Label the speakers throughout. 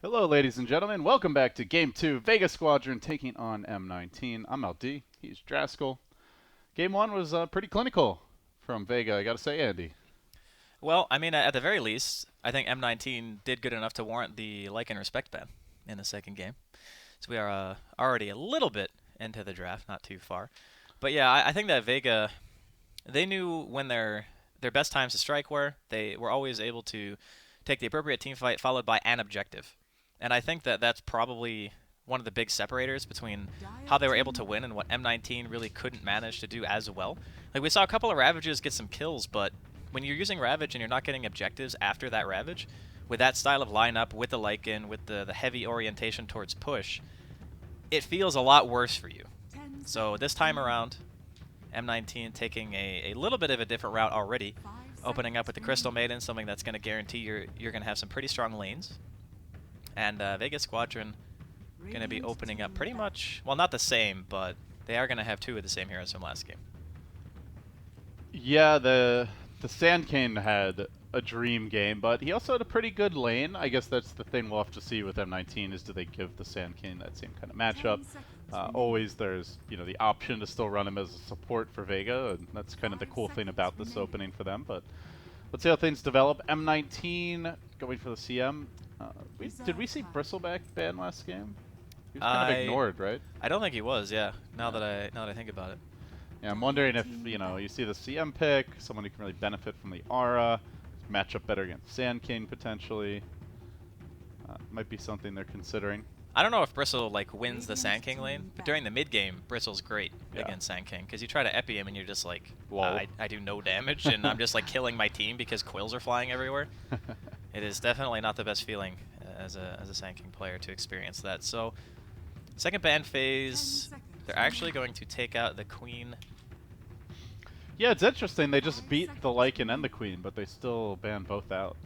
Speaker 1: Hello, ladies and gentlemen. Welcome back to Game 2, Vega Squadron taking on M19. I'm LD. He's Draskell. Game 1 was pretty clinical from Vega, I gotta say, Andy.
Speaker 2: Well, I mean, at the very least, I think M19 did good enough to warrant the like and respect ban in the second game. So we are already a little bit into the draft, not too far. But yeah, I think that Vega, they knew when their best times to strike were. They were always able to take the appropriate team fight followed by an objective. And I think that that's probably one of the big separators between how they were able to win and what M19 really couldn't manage to do as well. Like we saw a couple of Ravages get some kills, but when you're using Ravage and you're not getting objectives after that Ravage, with that style of lineup, with the Lycan, with the heavy orientation towards push, it feels a lot worse for you. So this time around, M19 taking a little bit of a different route already, opening up with the Crystal Maiden, something that's going to guarantee you're going to have some pretty strong lanes. And Vega Squadron going to be opening up pretty much, well, not the same, but they are going to have two of the same heroes from last game.
Speaker 1: Yeah, the Sand King had a dream game, but he also had a pretty good lane. I guess that's the thing we'll have to see with M19 is do they give the Sand King that same kind of matchup. Always there's the option to still run him as a support for Vega, and that's kind of the cool thing about this opening for them. But let's see how things develop. M19 going for the CM. Did we see Bristleback ban last game? He was kind of
Speaker 2: I
Speaker 1: ignored, right?
Speaker 2: I don't think he was, yeah. Now that I think about it.
Speaker 1: Yeah, I'm wondering if you see the CM pick, someone who can really benefit from the aura, match up better against Sand King potentially. Might be something they're considering.
Speaker 2: I don't know if Bristle like wins the Sand King lane, but during the mid game, Bristle's great
Speaker 1: Yeah.
Speaker 2: against Sand King because you try to epi him and you're just like,
Speaker 1: Lol.
Speaker 2: I do no damage and I'm just like killing my team because quills are flying everywhere. It is definitely not the best feeling as a Sand King player to experience that. So, second ban phase, they're actually going to take out the Queen.
Speaker 1: Yeah, it's interesting. They just beat the Lycan and the Queen, but they still ban both out.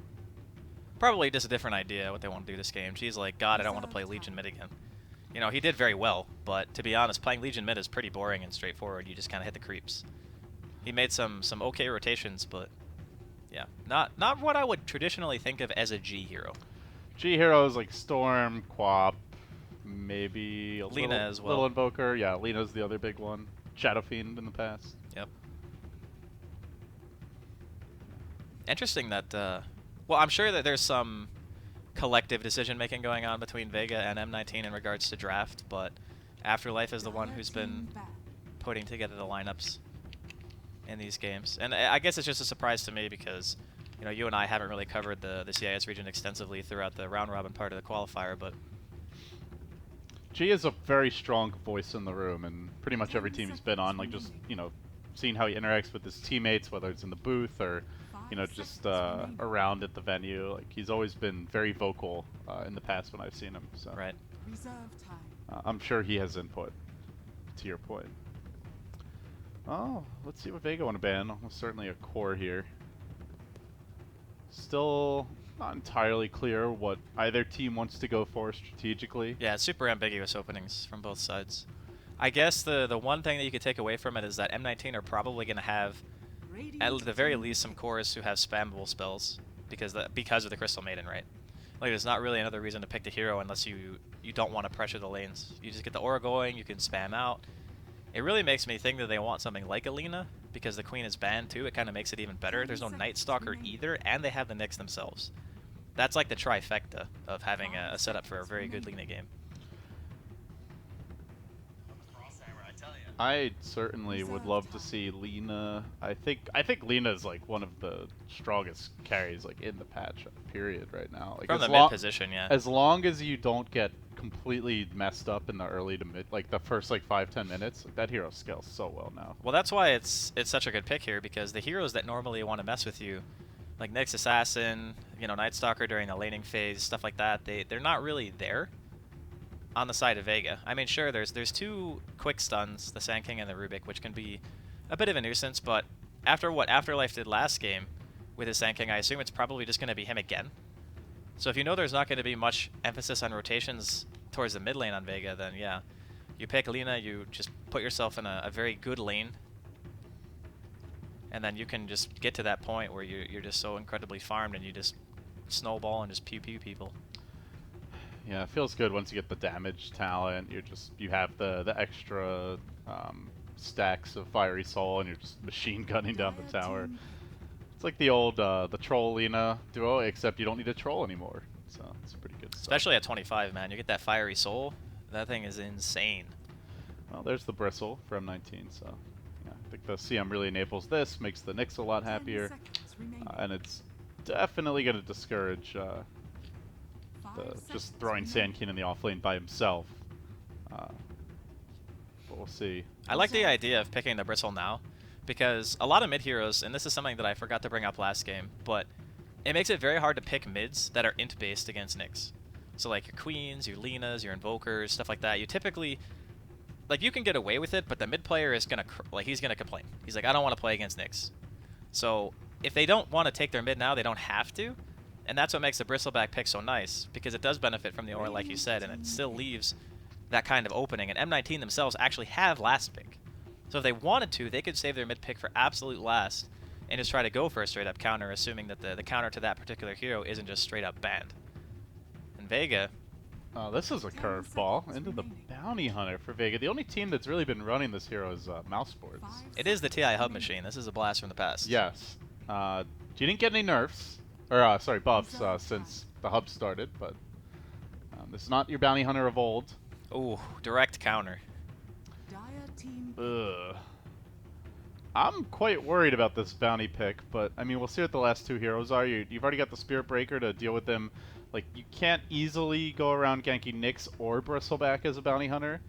Speaker 2: Probably just a different idea what they want to do this game. She's like, God, I don't want to play Legion mid again. You know, he did very well, but to be honest, playing Legion mid is pretty boring and straightforward. You just kind of hit the creeps. He made some okay rotations, but yeah, not what I would traditionally think of as a G hero.
Speaker 1: G heroes like Storm, Quap, maybe a
Speaker 2: Lina as well.
Speaker 1: little Invoker. Yeah, Lina's the other big one. Shadow Fiend in the past.
Speaker 2: Yep. Interesting that, well, I'm sure that there's some collective decision making going on between Vega and M19 in regards to draft, but Afterlife is the one who's been putting together the lineups in these games. And I guess it's just a surprise to me because, you and I haven't really covered the CIS region extensively throughout the round robin part of the qualifier, but
Speaker 1: G is a very strong voice in the room, and pretty much every team he's been on, like just, seeing how he interacts with his teammates, whether it's in the booth or, just around at the venue. Like, he's always been very vocal in the past when I've seen him. So
Speaker 2: right.
Speaker 1: I'm sure he has input, to your point. Oh, let's see what Vega want to ban. Almost certainly a core here. Still not entirely clear what either team wants to go for strategically.
Speaker 2: Yeah, it's super ambiguous openings from both sides. I guess the one thing that you could take away from it is that M19 are probably going to have, at the very least, some cores who have spammable spells because of the Crystal Maiden, right? Like, there's not really another reason to pick the hero unless you don't want to pressure the lanes. You just get the aura going, you can spam out. It really makes me think that they want something like Alina, because the Queen is banned too. It kind of makes it even better. There's no Night Stalker either, and they have the Nyx themselves. That's like the trifecta of having a setup for a very good Lina game.
Speaker 1: I certainly would love to see Lina. I think Lina is like one of the strongest carries like in the patch period right now. Like
Speaker 2: From the mid position, yeah.
Speaker 1: As long as you don't get completely messed up in the early to mid, like the first like 5-10 minutes, like, that hero scales so well now.
Speaker 2: Well, that's why it's such a good pick here, because the heroes that normally want to mess with you, like Nyx Assassin, Night Stalker during the laning phase, stuff like that, they're not really there on the side of Vega. I mean, sure, there's two quick stuns, the Sand King and the Rubik, which can be a bit of a nuisance, but after what Afterlife did last game with his Sand King, I assume it's probably just going to be him again. So if you know there's not going to be much emphasis on rotations towards the mid lane on Vega, then yeah, you pick Lina, you just put yourself in a very good lane, and then you can just get to that point where you're just so incredibly farmed and you just snowball and just pew pew people.
Speaker 1: Yeah, it feels good once you get the damage talent. You have the extra stacks of fiery soul, and you're just machine gunning down the tower. It's like the old the troll Lina duo, except you don't need a troll anymore. So it's pretty good stuff.
Speaker 2: Especially at 25, man. You get that fiery soul. That thing is insane.
Speaker 1: Well, there's the bristle for M19. So yeah, I think the CM really enables this, makes the Nyx a lot happier, and it's definitely going to discourage just throwing Sand King in the off lane by himself. But we'll see.
Speaker 2: I like the idea of picking the bristle now, because a lot of mid heroes, and this is something that I forgot to bring up last game, but it makes it very hard to pick mids that are int based against Nyx. So like your queens, your Linas, your invokers, stuff like that. You typically, like, you can get away with it, but the mid player is gonna he's gonna complain. He's like, I don't want to play against Nyx. So if they don't want to take their mid now, they don't have to. And that's what makes the bristleback pick so nice, because it does benefit from the aura, like you said, and it still leaves that kind of opening. And M19 themselves actually have last pick. So if they wanted to, they could save their mid pick for absolute last and just try to go for a straight up counter, assuming that the counter to that particular hero isn't just straight up banned. And Vega...
Speaker 1: Oh, this is a curveball into the bounty hunter for Vega. The only team that's really been running this hero is Mousesports.
Speaker 2: It is the TI hub machine. This is a blast from the past.
Speaker 1: Yes. You didn't get any nerfs, or sorry, buffs since the hub started, but this is not your bounty hunter of old.
Speaker 2: Ooh, direct counter.
Speaker 1: Ugh. I'm quite worried about this bounty pick, but I mean, we'll see what the last two heroes are. You've already got the Spirit Breaker to deal with them. Like, you can't easily go around ganking Nyx or Bristleback as a bounty hunter.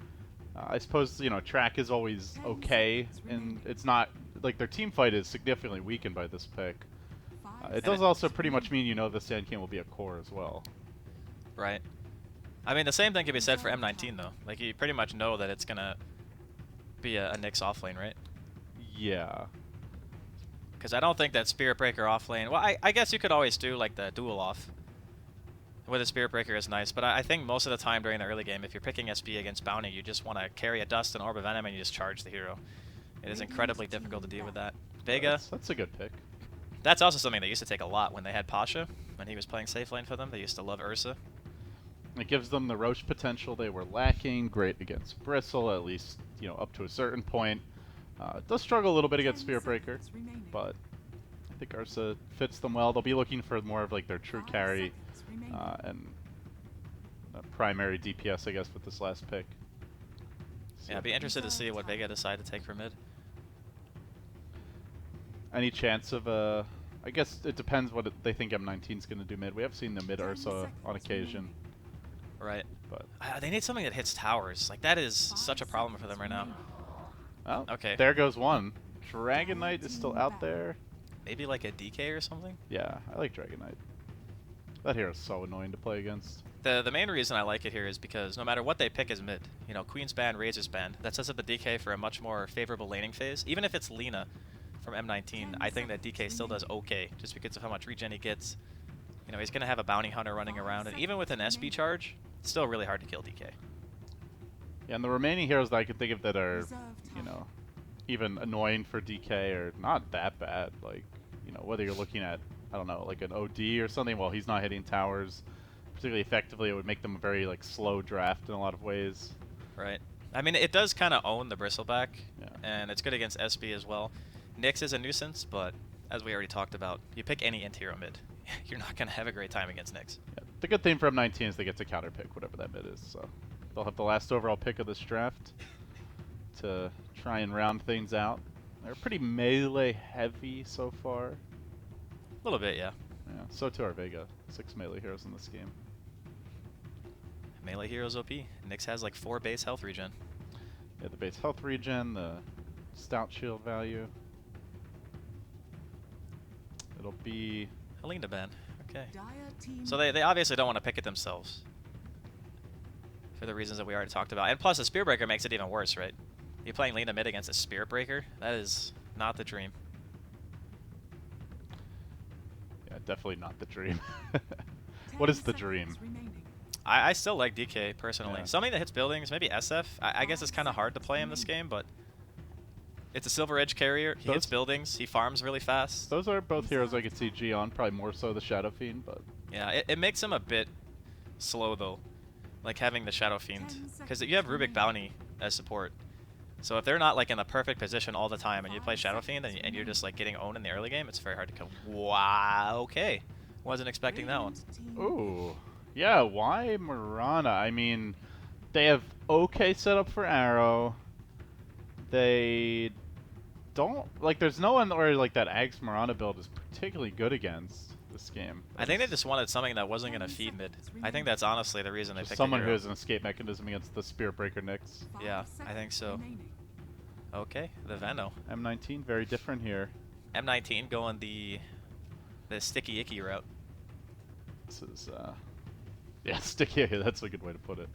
Speaker 1: I suppose, you know, track is always okay, and it's not, like, their team fight is significantly weakened by this pick. It does also pretty much mean you know the Sand King will be a core as well.
Speaker 2: Right. I mean, the same thing can be said for M19, though. Like, you pretty much know that it's gonna be a Nyx offlane, right?
Speaker 1: Yeah.
Speaker 2: Because I don't think that Spirit Breaker offlane... Well, I guess you could always do, like, the dual off. With a Spirit Breaker is nice, but I think most of the time during the early game, if you're picking SB against Bounty, you just want to carry a Dust and Orb of Venom and you just charge the hero. It is incredibly difficult to deal with that. Vega...
Speaker 1: That's a good pick.
Speaker 2: That's also something they used to take a lot when they had Pasha. When he was playing safe lane for them, they used to love Ursa.
Speaker 1: It gives them the Roche potential they were lacking. Great against Bristle, at least, you know, up to a certain point. It does struggle a little bit against Spirit Breaker, but I think Ursa fits them well. They'll be looking for more of like their true carry and primary DPS, I guess, with this last pick. So
Speaker 2: Yeah, I'd be interested to see what Vega decide to take for mid.
Speaker 1: Any chance of I guess it depends what they think M19's going to do mid. We have seen the mid Ursa on occasion.
Speaker 2: Right.
Speaker 1: But
Speaker 2: they need something that hits towers. Like, that is such a problem for them right now.
Speaker 1: well,
Speaker 2: Okay.
Speaker 1: there goes one. Dragon Knight is still out there.
Speaker 2: Maybe like a DK or something?
Speaker 1: Yeah, I like Dragon Knight. That hero is so annoying to play against.
Speaker 2: The main reason I like it here is because no matter what they pick as mid, you know, Queen's Band, Razor's Band, that sets up the DK for a much more favorable laning phase. Even if it's Lina from M19, I think that DK still does okay, just because of how much regen he gets. You know, he's going to have a Bounty Hunter running around, and even with an SB charge, it's still really hard to kill DK.
Speaker 1: Yeah, and the remaining heroes that I could think of that are, you know, even annoying for DK are not that bad. Like, you know, whether you're looking at, I don't know, like an OD or something, well, he's not hitting towers particularly effectively. It would make them a very, like, slow draft in a lot of ways.
Speaker 2: Right. I mean, it does kind of own the Bristleback,
Speaker 1: Yeah.
Speaker 2: and it's good against SB as well. Nyx is a nuisance, but as we already talked about, you pick any int hero mid, you're not going to have a great time against Nyx.
Speaker 1: Yeah. The good thing for M19 is they get to counter pick whatever that mid is, so they'll have the last overall pick of this draft to try and round things out. They're pretty melee heavy so far.
Speaker 2: A little bit, yeah.
Speaker 1: Yeah, so too are Vega. 6 melee heroes in this game.
Speaker 2: Melee heroes OP. Nyx has like 4 base health regen.
Speaker 1: Yeah, the base health regen, the stout shield value. It'll be...
Speaker 2: Helena ban. Okay. So they obviously don't want to pick it themselves. For the reasons that we already talked about. And plus, the Spirit Breaker makes it even worse, right? You're playing Lina mid against a Spirit Breaker? That is not the dream.
Speaker 1: Yeah, definitely not the dream. What is the dream?
Speaker 2: I still like DK, personally.
Speaker 1: Yeah.
Speaker 2: Something that hits buildings, maybe SF. I guess it's kind of hard to play in this game, but it's a Silver Edge carrier. He hits buildings. He farms really fast.
Speaker 1: Those are both heroes I could see G on, probably more so the Shadow Fiend, but...
Speaker 2: Yeah, it makes him a bit slow, though. like having the Shadow Fiend, because you have Rubik Bounty as support. So if they're not like in the perfect position all the time, and you play Shadow Fiend, and you're just like getting owned in the early game, it's very hard to kill. Wow. Okay. Wasn't expecting that one.
Speaker 1: Ooh. Yeah, why Mirana? I mean, they have okay setup for Arrow. They don't like. There's no one where like that Ags Mirana build is particularly good against this game.
Speaker 2: I think they just wanted something that wasn't going to feed mid. I think that's honestly the reason they picked
Speaker 1: someone
Speaker 2: a
Speaker 1: who
Speaker 2: hero.
Speaker 1: has an escape mechanism against the Spirit Breaker Nyx.
Speaker 2: Yeah, I think so. Okay, the Veno.
Speaker 1: M19, very different here.
Speaker 2: M19 going the sticky icky route.
Speaker 1: This is yeah, sticky. That's a good way to put it.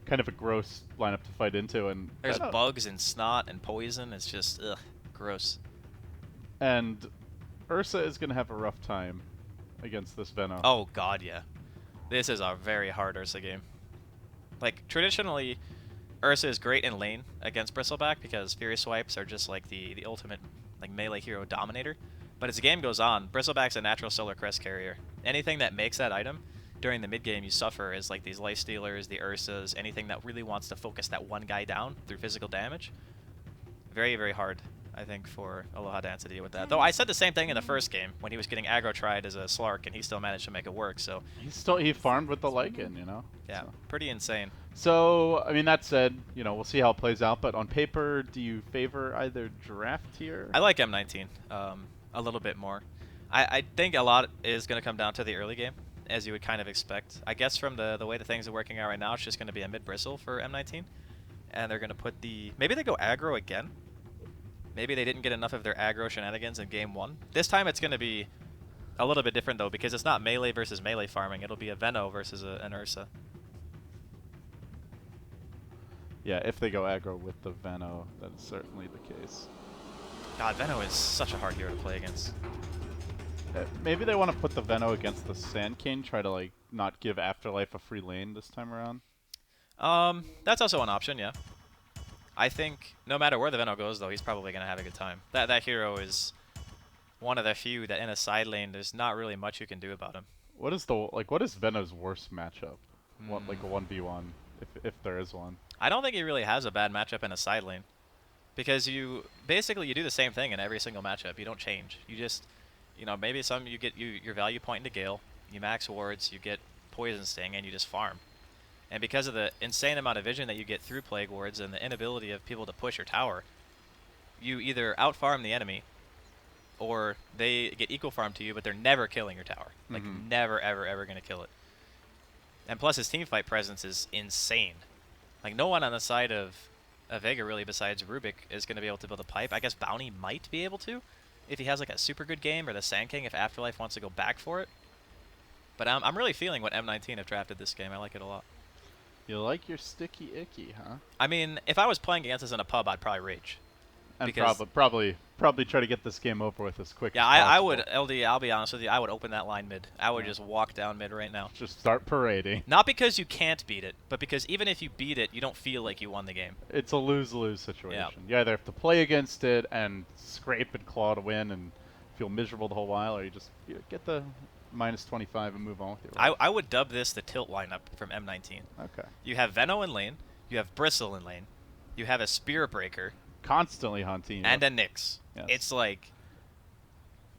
Speaker 1: Kind of a gross lineup to fight into, and
Speaker 2: there's bugs and snot and poison. It's just ugh, gross.
Speaker 1: And Ursa is gonna have a rough time against this Veno.
Speaker 2: Oh god, yeah. This is a very hard Ursa game. Like traditionally, Ursa is great in lane against Bristleback because Fury Swipes are just like the ultimate like melee hero dominator. But as the game goes on, Bristleback's a natural Solar Crest carrier. Anything that makes that item during the mid game you suffer is like these life stealers, the Ursas, anything that really wants to focus that one guy down through physical damage. Very, very hard, I think, for Aloha Dance to deal with that. Though I said the same thing in the first game when he was getting aggro tried as a Slark and he still managed to make it work. So
Speaker 1: he farmed with the Lycan, you know.
Speaker 2: Yeah,
Speaker 1: so.
Speaker 2: Pretty insane.
Speaker 1: So I mean, that said, you know, we'll see how it plays out. But on paper, do you favor either draft here?
Speaker 2: I like M19 a little bit more. I think a lot is going to come down to the early game, as you would kind of expect. I guess from the way the things are working out right now, it's just going to be a mid bristle for M19, and they're going to put the maybe they go aggro again. Maybe they didn't get enough of their aggro shenanigans in game 1. This time it's going to be a little bit different though, because it's not melee versus melee farming. It'll be a Veno versus an Ursa.
Speaker 1: Yeah, if they go aggro with the Veno, that is certainly the case.
Speaker 2: God, Veno is such a hard hero to play against.
Speaker 1: Maybe they want to put the Veno against the Sand King, try to like not give Afterlife a free lane this time around.
Speaker 2: That's also an option, yeah. I think no matter where the Veno goes, though, he's probably going to have a good time. That hero is one of the few that in a side lane, there's not really much you can do about him.
Speaker 1: What is Veno's worst matchup? What, like a 1v1, if there is one?
Speaker 2: I don't think he really has a bad matchup in a side lane, because you do the same thing in every single matchup. You don't change. You just, you know, maybe you get your value point into Gale, you max wards, you get Poison Sting, and you just farm. And because of the insane amount of vision that you get through Plague Wards and the inability of people to push your tower, you either out-farm the enemy, or they get equal farm to you, but they're never killing your tower. Like, never, ever, ever going to kill it. And plus, his teamfight presence is insane. Like, no one on the side of Vega, really, besides Rubik, is going to be able to build a pipe. I guess Bounty might be able to, if he has, like, a super good game, or the Sand King if Afterlife wants to go back for it. But I'm really feeling what M19 have drafted this game. I like it a lot.
Speaker 1: You like your sticky icky, huh?
Speaker 2: I mean, if I was playing against this in a pub, I'd probably rage.
Speaker 1: And probably try to get this game over with as quick as possible.
Speaker 2: Yeah, I would, LD, I'll be honest with you, I would open that line mid. I would just walk down mid right now.
Speaker 1: Just start parading.
Speaker 2: Not because you can't beat it, but because even if you beat it, you don't feel like you won the game.
Speaker 1: It's a lose-lose situation.
Speaker 2: Yeah.
Speaker 1: You either have to play against it and scrape and claw to win and feel miserable the whole while, or you just get the -25 and move on with it.
Speaker 2: I would dub this the tilt lineup from M19.
Speaker 1: Okay.
Speaker 2: You have Veno in lane, you have Bristle in lane, you have a Spear Breaker,
Speaker 1: constantly hunting.
Speaker 2: and a Nyx.
Speaker 1: Yes.
Speaker 2: It's like,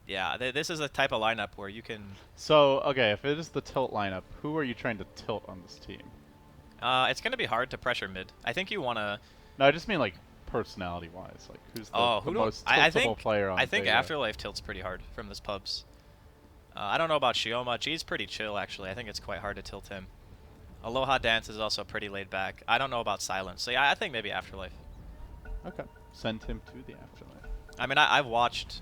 Speaker 2: yeah, this is the type of lineup where you can...
Speaker 1: So, okay, if it is the tilt lineup, who are you trying to tilt on this team?
Speaker 2: It's going to be hard to pressure mid. I think you want to...
Speaker 1: No, I just mean like personality-wise. Like, who's the most tiltable player on
Speaker 2: I think
Speaker 1: Vega?
Speaker 2: Afterlife tilts pretty hard from this pubs. I don't know about Shioma. G's pretty chill, actually. I think it's quite hard to tilt him. Aloha Dance is also pretty laid back. I don't know about Silence. So yeah, I think maybe Afterlife.
Speaker 1: Okay. Send him to the Afterlife.
Speaker 2: I mean, I've watched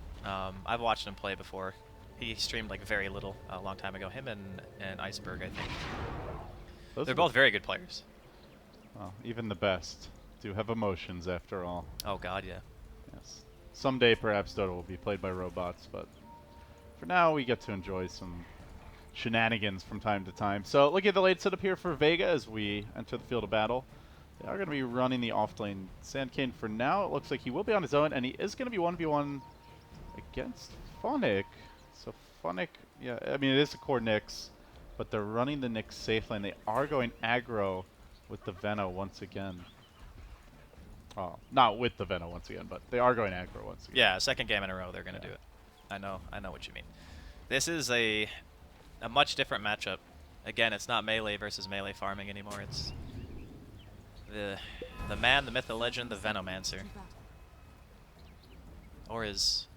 Speaker 2: him play before. He streamed like very little a long time ago. Him and Iceberg, I think. They're both very good players.
Speaker 1: Well, even the best do have emotions after all.
Speaker 2: Oh god, yeah.
Speaker 1: Yes. Someday perhaps Dota will be played by robots, but for now we get to enjoy some shenanigans from time to time. So look at the late setup here for Vega as we enter the field of battle. They are going to be running the off-lane Sand King for now. It looks like he will be on his own, and he is going to be 1v1 against Funnick. So Funnick, yeah, I mean, it is a core Nyx. but they're running the Nyx safe lane. They are going aggro with the Veno once again. Oh, not with the Veno once again, but they are going aggro once again.
Speaker 2: Yeah, second game in a row they're going to do it. I know what you mean. This is a much different matchup. Again, it's not melee versus melee farming anymore. It's the man, the myth, the legend, the Venomancer. Or as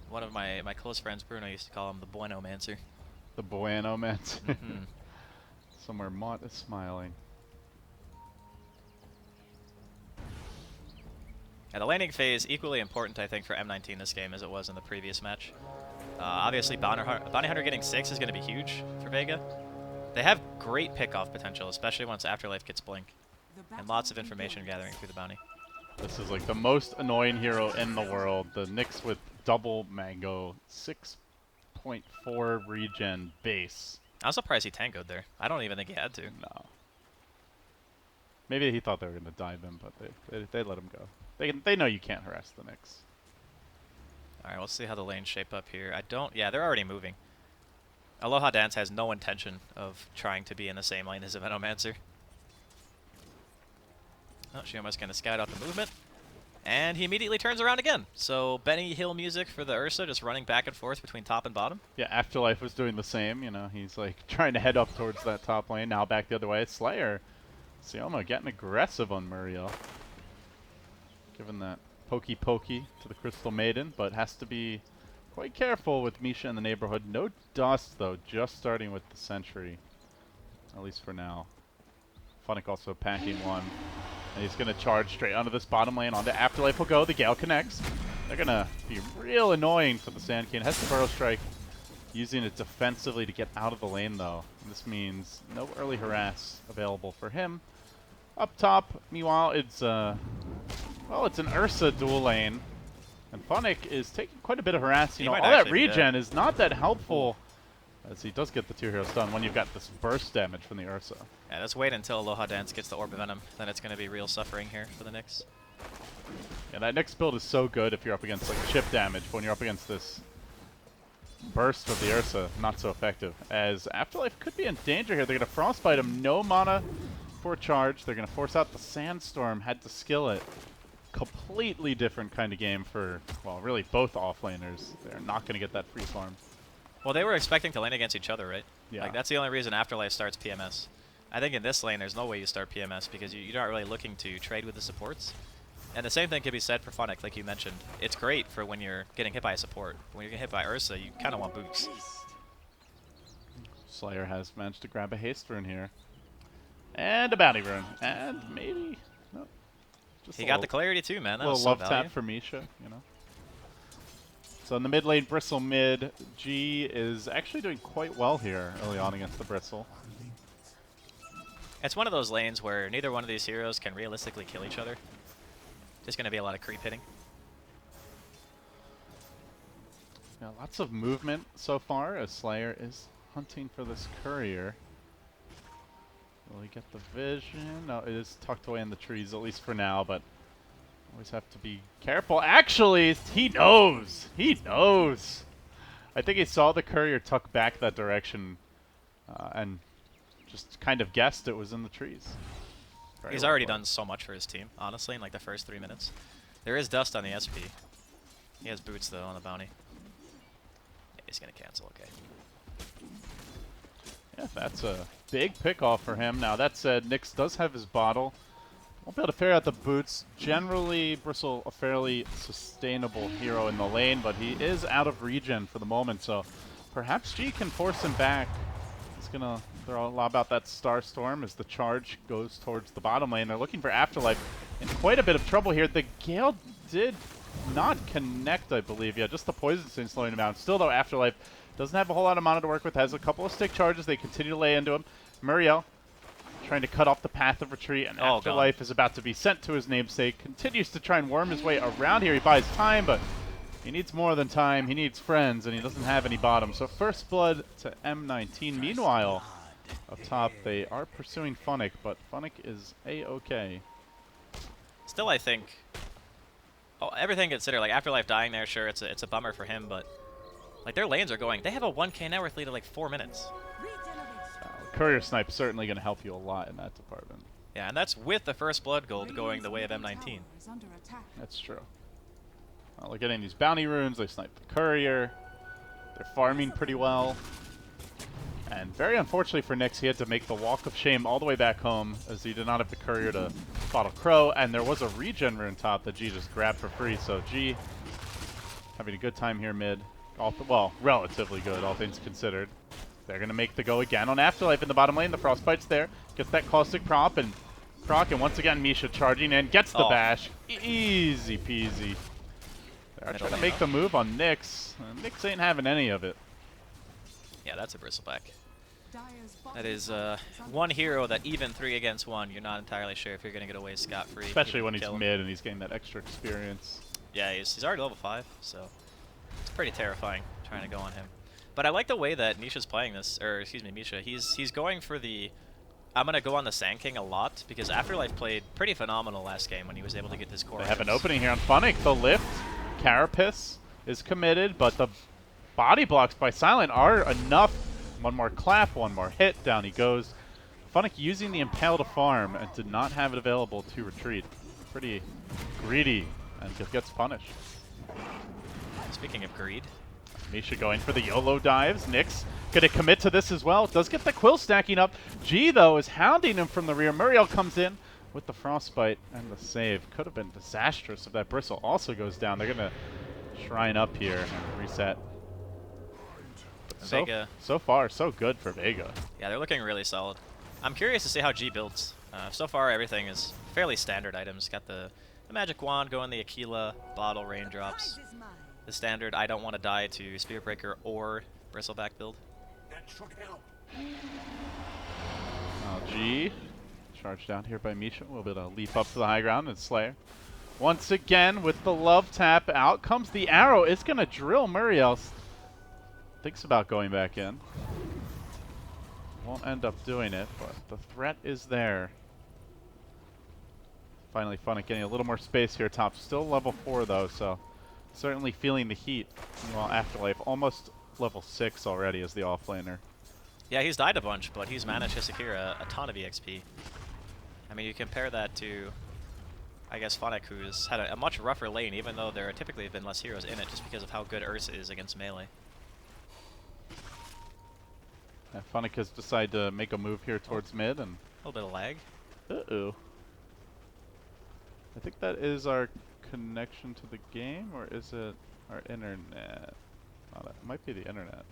Speaker 2: one of my close friends, Bruno, used to call him the Buenomancer.
Speaker 1: The Buenomancer.
Speaker 2: Mm-hmm.
Speaker 1: Somewhere Mott is smiling.
Speaker 2: And the laning phase equally important, I think, for M19 this game as it was in the previous match. Obviously, Bounty Hunter getting 6 is going to be huge for Vega. They have great pickoff potential, especially once Afterlife gets Blink. And lots of information gathering through the bounty.
Speaker 1: This is like the most annoying hero in the world. The Nyx with double Mango, 6.4 regen base.
Speaker 2: I was surprised he tangoed there. I don't even think he had to.
Speaker 1: No. Maybe he thought they were going to dive him, but they let him go. They know you can't harass the Nyx.
Speaker 2: Alright, we'll see how the lanes shape up here. Yeah, they're already moving. Aloha Dance has no intention of trying to be in the same lane as a Venomancer. Oh, she almost going to scout out the movement. And he immediately turns around again. So Benny Hill music for the Ursa, just running back and forth between top and bottom.
Speaker 1: Yeah, Afterlife was doing the same. You know, he's like trying to head up towards that top lane. Now back the other way. Slayer. Sioma getting aggressive on Muriel. Giving that pokey to the Crystal Maiden, but has to be quite careful with Misha in the neighborhood. No dust, though, just starting with the Sentry. At least for now. Funnick also packing one. And he's going to charge straight onto this bottom lane. Onto Afterlife will go. The Gale connects. They're going to be real annoying for the Sand King. Has the Burrow Strike, using it defensively to get out of the lane, though. And this means no early harass available for him. Up top, meanwhile, it's well, it's an Ursa dual lane. And Funnick is taking quite a bit of harass. You know, all that regen is not that helpful, as he does get the 2 hero stun when you've got this burst damage from the Ursa.
Speaker 2: Yeah, let's wait until Aloha Dance gets the Orb of Venom. Then it's going to be real suffering here for the Nyx.
Speaker 1: Yeah, that Nyx build is so good if you're up against like chip damage, but when you're up against this burst of the Ursa, not so effective. As Afterlife could be in danger here. They're going to Frostbite him. No mana for charge. They're going to force out the Sandstorm. Had to skill it. Completely different kind of game for, well, really both offlaners. They're not going to get that free farm.
Speaker 2: Well, they were expecting to lane against each other, right?
Speaker 1: Yeah.
Speaker 2: Like, that's the only reason Afterlife starts PMS. I think in this lane, there's no way you start PMS because you're not really looking to trade with the supports. And the same thing can be said for Funnick, like you mentioned. It's great for when you're getting hit by a support. When you're getting hit by Ursa, you kind of want boots.
Speaker 1: Slayer has managed to grab a haste rune here. And a bounty rune. And maybe... No. Just
Speaker 2: He got the clarity too, man. That
Speaker 1: a
Speaker 2: was
Speaker 1: little
Speaker 2: so
Speaker 1: love
Speaker 2: value.
Speaker 1: tap for Misha, you know. So in the mid lane, Bristle mid. G is actually doing quite well here early on against the Bristle.
Speaker 2: It's one of those lanes where neither one of these heroes can realistically kill each other. Just going to be a lot of creep hitting.
Speaker 1: Yeah, lots of movement so far as Slayer is hunting for this courier. Will he get the vision? No, it is tucked away in the trees, at least for now, but always have to be careful. Actually, he knows! He knows! I think he saw the courier tuck back that direction and just kind of guessed it was in the trees.
Speaker 2: He's already done so much for his team, honestly, in like the first 3 minutes. There is dust on the SP. He has boots, though, on the bounty. Yeah, he's going to cancel, okay.
Speaker 1: Yeah, that's a big pick-off for him. Now, that said, Nyx does have his bottle. Won't be able to figure out the boots. Generally, Bristle, a fairly sustainable hero in the lane, but he is out of regen for the moment, so perhaps G can force him back. He's going to throw a lot about that Star Storm as the charge goes towards the bottom lane. They're looking for Afterlife in quite a bit of trouble here. The Gale did not connect, I believe. Yeah, just the Poison Sting slowing him down. Still, though, Afterlife doesn't have a whole lot of mana to work with. Has a couple of stick charges. They continue to lay into him. Muriel trying to cut off the path of retreat, and Afterlife is about to be sent to his namesake. Continues to try and worm his way around here. He buys time, but he needs more than time. He needs friends, and he doesn't have any bottom. So first blood to M19. Meanwhile, up top, they are pursuing Funnick, but Funnick is A-okay.
Speaker 2: Still, I think, everything considered, like Afterlife dying there, sure, it's a bummer for him, but like their lanes are going. They have a 1k net worth lead of like 4 minutes.
Speaker 1: Courier Snipe's certainly going to help you a lot in that department.
Speaker 2: Yeah, and that's with the first blood gold going the way of M19.
Speaker 1: That's true. Well, they're getting these bounty runes. They snipe the courier. They're farming pretty well. And very unfortunately for Nyx, he had to make the walk of shame all the way back home as he did not have the courier to bottle Crow. And there was a regen rune top that G just grabbed for free. So G having a good time here mid. Well, relatively good, all things considered. They're going to make the go again on Afterlife in the bottom lane. The Frostbite's there. Gets that caustic proc, and once again Misha charging in. Gets the bash. Easy peasy. They're trying to make the move on Nyx. Nyx ain't having any of it.
Speaker 2: Yeah, that's a bristleback. That is one hero that even 3 against 1, you're not entirely sure if you're going to get away scot-free.
Speaker 1: Especially when he's mid and he's getting that extra experience.
Speaker 2: Yeah, he's already level 5, so it's pretty terrifying trying to go on him. But I like the way that Nisha's playing this, or excuse me, Misha. He's going for the, I'm going to go on the Sand King a lot, because Afterlife played pretty phenomenal last game when he was able to get this core.
Speaker 1: They have an opening here on Funnick. The lift, Carapace is committed, but the body blocks by Silent are enough. One more clap, one more hit, down he goes. Funnick using the Impale to farm and did not have it available to retreat. Pretty greedy and gets punished.
Speaker 2: Speaking of greed,
Speaker 1: Misha going for the YOLO dives. Nyx gonna commit to this as well. Does get the Quill stacking up. G though is hounding him from the rear. Muriel comes in with the Frostbite and the save. Could have been disastrous if that Bristle also goes down. They're gonna shrine up here and reset.
Speaker 2: Vega.
Speaker 1: So far, so good for Vega.
Speaker 2: Yeah, they're looking really solid. I'm curious to see how G builds. So far, everything is fairly standard items. Got the Magic Wand going, the Aquila, Bottle, Raindrops. The standard I don't want to die to Spear Breaker or Bristleback build.
Speaker 1: G, charged down here by Misha. We'll be able to leap up to the high ground and Slayer. Once again, with the love tap, out comes the arrow. It's going to drill Muriel. Thinks about going back in. Won't end up doing it, but the threat is there. Finally, Funnick getting a little more space here top. Still level 4 though, so certainly feeling the heat. Meanwhile, Afterlife almost level 6 already as the offlaner.
Speaker 2: Yeah, he's died a bunch, but he's managed to secure a ton of EXP. I mean, you compare that to, I guess, Funnick, who's had a much rougher lane, even though there typically have been less heroes in it, just because of how good Ursa is against melee.
Speaker 1: Yeah, Funnick has decided to make a move here towards mid, and
Speaker 2: a little bit of lag.
Speaker 1: Uh-oh. I think that is our connection to the game, or is it our internet? Oh, that might be the internet.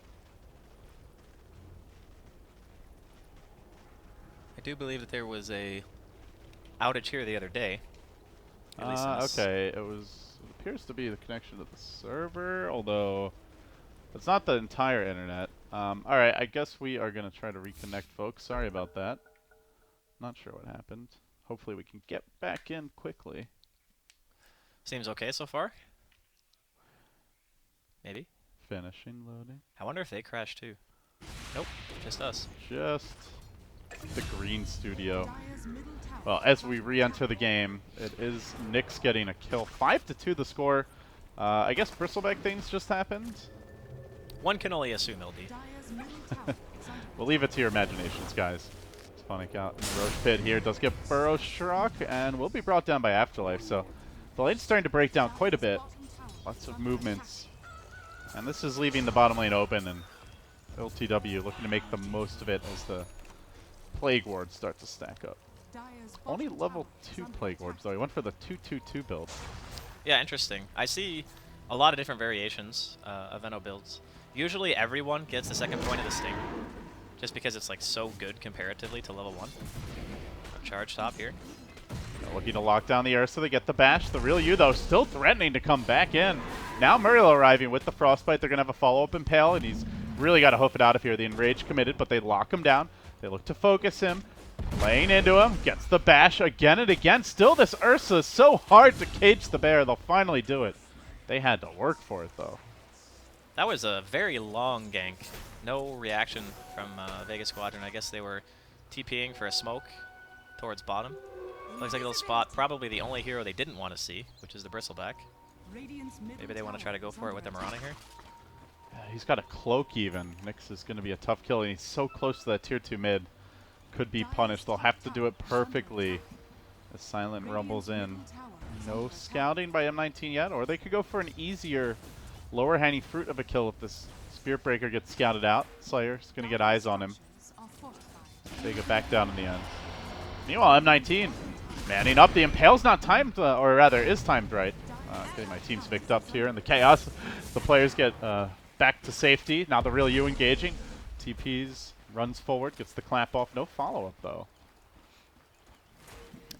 Speaker 2: I do believe that there was a outage here the other day.
Speaker 1: Okay, it appears to be the connection to the server, although it's not the entire internet. Alright, I guess we are going to try to reconnect, folks. Sorry about that. Not sure what happened. Hopefully we can get back in quickly.
Speaker 2: Seems okay so far. Maybe.
Speaker 1: Finishing loading.
Speaker 2: I wonder if they crashed too. Nope, just us.
Speaker 1: Just the green studio. Well, as we re-enter the game, it is Nyx getting a kill. 5-2 the score. I guess Bristleback things just happened.
Speaker 2: One can only assume, LD.
Speaker 1: We'll leave it to your imaginations, guys. It's Funnick out in the Roche pit here. Does get Burrow struck and will be brought down by Afterlife. So the lane's starting to break down quite a bit. Lots of movements. And this is leaving the bottom lane open, and LTW looking to make the most of it as the Plague Wards start to stack up. Only level 2 Plague Wards, though. He went for the 2-2-2 build.
Speaker 2: Yeah, interesting. I see a lot of different variations of Eno builds. Usually everyone gets the second point of the Sting, just because it's like so good comparatively to level 1. Charge top here.
Speaker 1: Looking to lock down the Ursa, they get the bash. The real you, though, still threatening to come back in. Now Muriel arriving with the Frostbite. They're going to have a follow-up Impale, and he's really got to hoof it out of here. The Enrage committed, but they lock him down. They look to focus him. Playing into him. Gets the bash again and again. Still, this Ursa is so hard to cage the bear. They'll finally do it. They had to work for it, though.
Speaker 2: That was a very long gank. No reaction from Vega Squadron. I guess they were TPing for a smoke towards bottom. Looks like a little spot. Probably the only hero they didn't want to see, which is the Bristleback. Maybe they want to try to go for it with the Marana here.
Speaker 1: He's got a cloak even. Nyx is going to be a tough kill, and he's so close to that tier 2 mid. Could be punished. They'll have to do it perfectly as Silent rumbles in. No scouting by M19 yet, or they could go for an easier, lower hanging fruit of a kill if this Spirit Breaker gets scouted out. Slayer's going to get eyes on him. Vega back down in the end. Meanwhile, M19 manning up. The Impale's not timed, or rather is timed right. Getting my teams mixed up here in the chaos. The players get back to safety. Now the real you engaging. TPs, runs forward, gets the clap off. No follow-up though.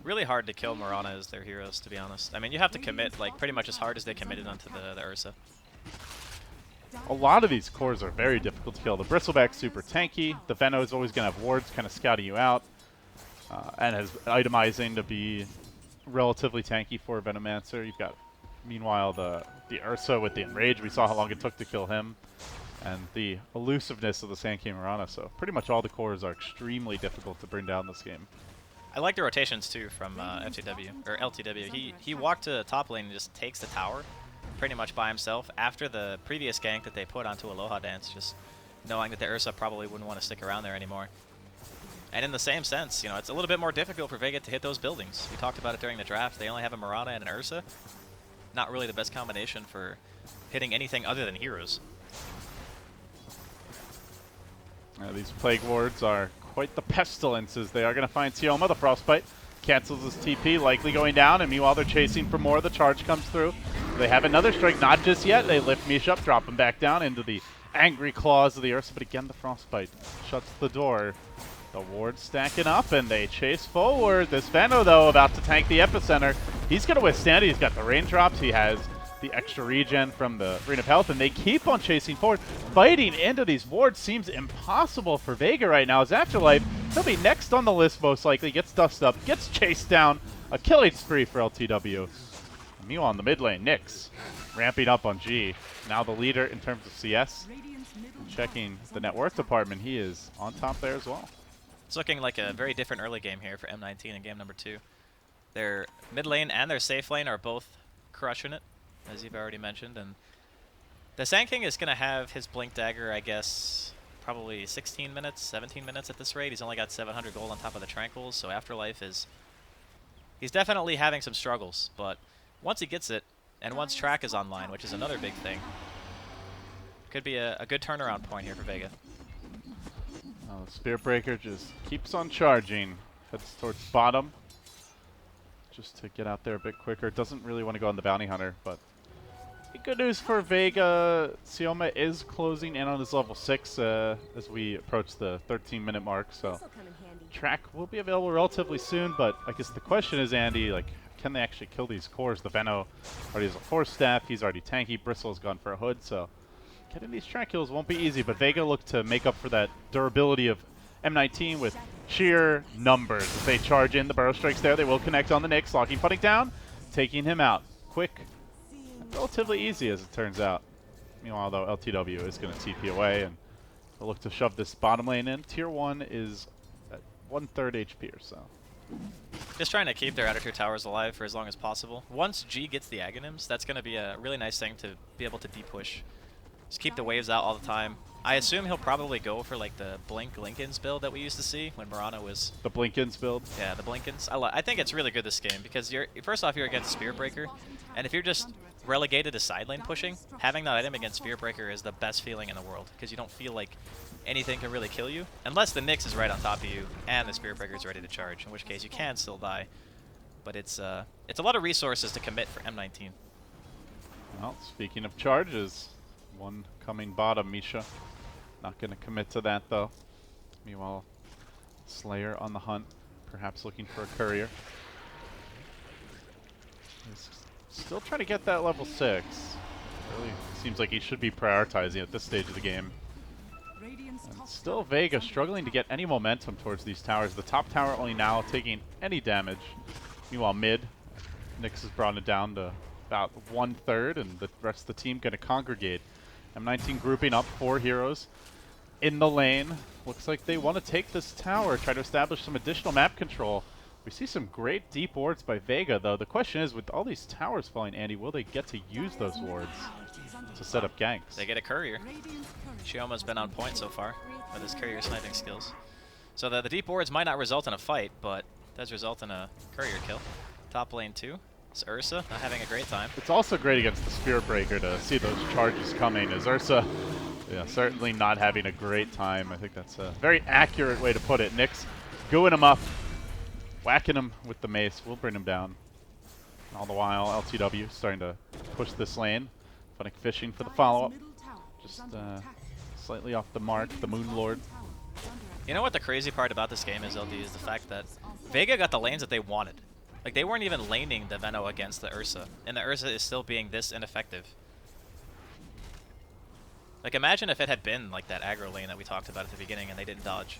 Speaker 2: Really hard to kill Mirana as their heroes, to be honest. I mean, you have to commit like pretty much as hard as they committed onto the Ursa.
Speaker 1: A lot of these cores are very difficult to kill. The Bristleback's super tanky. The Veno is always going to have wards kind of scouting you out. And has itemizing to be relatively tanky for a Venomancer. You've got, meanwhile, the Ursa with the Enrage. We saw how long it took to kill him. And the elusiveness of the Sand King Mirana. So pretty much all the cores are extremely difficult to bring down this game.
Speaker 2: I like the rotations too from FTW or LTW. He walked to the top lane and just takes the tower pretty much by himself after the previous gank that they put onto Aloha Dance, just knowing that the Ursa probably wouldn't want to stick around there anymore. And in the same sense, you know, it's a little bit more difficult for Vega to hit those buildings. We talked about it during the draft. They only have a Mirana and an Ursa. Not really the best combination for hitting anything other than heroes.
Speaker 1: These Plague Wards are quite the pestilences. They are going to find Sioma. The Frostbite cancels his TP, likely going down, and meanwhile they're chasing for more. The charge comes through. They have another strike, not just yet. They lift Mish up, drop him back down into the angry claws of the Ursa, but again the Frostbite shuts the door. The ward's stacking up, and they chase forward. This Veno, though, about to tank the epicenter. He's going to withstand it. He's got the raindrops. He has the extra regen from the Ring of Health, and they keep on chasing forward. Fighting into these wards seems impossible for Vega right now. As Afterlife, he'll be next on the list most likely. Gets dusted up, gets chased down. A killing spree for LTW. Meanwhile, on the mid lane, Nyx ramping up on G. Now the leader in terms of CS. Checking the net worth department, he is on top there as well.
Speaker 2: It's looking like a very different early game here for M19 in game number 2. Their mid lane and their safe lane are both crushing it, as you've already mentioned. And the Sand King is going to have his Blink Dagger, I guess, probably 16 minutes, 17 minutes at this rate. He's only got 700 gold on top of the Tranquils, so Afterlife is... He's definitely having some struggles, but once he gets it, and once track is online, which is another big thing, could be a good turnaround point here for Vega.
Speaker 1: Spirit Breaker just keeps on charging. Heads towards bottom. Just to get out there a bit quicker. Doesn't really want to go on the Bounty Hunter, but good news for Vega. Sioma is closing in on his level 6 as we approach the 13-minute mark, so track will be available relatively soon, but I guess the question is, Andy, like, can they actually kill these cores? The Veno already has a Force Staff. He's already tanky. Bristle's gone for a Hood, so getting these track kills won't be easy, but Vega look to make up for that durability of M19 with sheer numbers. If they charge in, the Burrow Strikes there. They will connect on the Nyx. Locking Putting down, taking him out. Quick, relatively easy as it turns out. Meanwhile, though, LTW is going to TP away, and they'll look to shove this bottom lane in. Tier 1 is at 1/3 HP or so.
Speaker 2: Just trying to keep their outer tier towers alive for as long as possible. Once G gets the Aghanims, that's going to be a really nice thing to be able to depush. Just keep the waves out all the time. I assume he'll probably go for like the Blink Linkens build that we used to see when Mirana was...
Speaker 1: The Blinkens build?
Speaker 2: Yeah, the Blinkens. I think it's really good this game because first off, you're against Spirit Breaker, and if you're just relegated to side lane pushing, having that item against Spirit Breaker is the best feeling in the world because you don't feel like anything can really kill you unless the Nyx is right on top of you and the Spirit Breaker is ready to charge, in which case you can still die. But it's a lot of resources to commit for M19.
Speaker 1: Well, speaking of charges, one coming bottom, Misha. Not going to commit to that, though. Meanwhile, Slayer on the hunt, perhaps looking for a courier. He's still trying to get that level 6. Really seems like he should be prioritizing at this stage of the game. And still Vega struggling to get any momentum towards these towers. The top tower only now taking any damage. Meanwhile, mid, Nyx has brought it down to about 1/3, and the rest of the team going to congregate. M19 grouping up 4 heroes in the lane. Looks like they want to take this tower, try to establish some additional map control. We see some great deep wards by Vega, though. The question is, with all these towers falling, Andy, will they get to use those wards? to set up ganks.
Speaker 2: They get a courier. Shioma's been on point so far with his courier sniping skills. So the deep wards might not result in a fight, but does result in a courier kill. Top lane 2. It's Ursa not having a great time.
Speaker 1: It's also great against the Spirit Breaker to see those charges coming, as Ursa, yeah, certainly not having a great time. I think that's a very accurate way to put it. Nyx gooing him up, whacking him with the mace. We'll bring him down. All the while, LTW starting to push this lane. Funnick fishing for the follow-up. Just slightly off the mark, the Moon Lord.
Speaker 2: You know what the crazy part about this game is, LD, is the fact that Vega got the lanes that they wanted. Like, they weren't even laning the Veno against the Ursa, and the Ursa is still being this ineffective. Like, imagine if it had been like that aggro lane that we talked about at the beginning and they didn't dodge.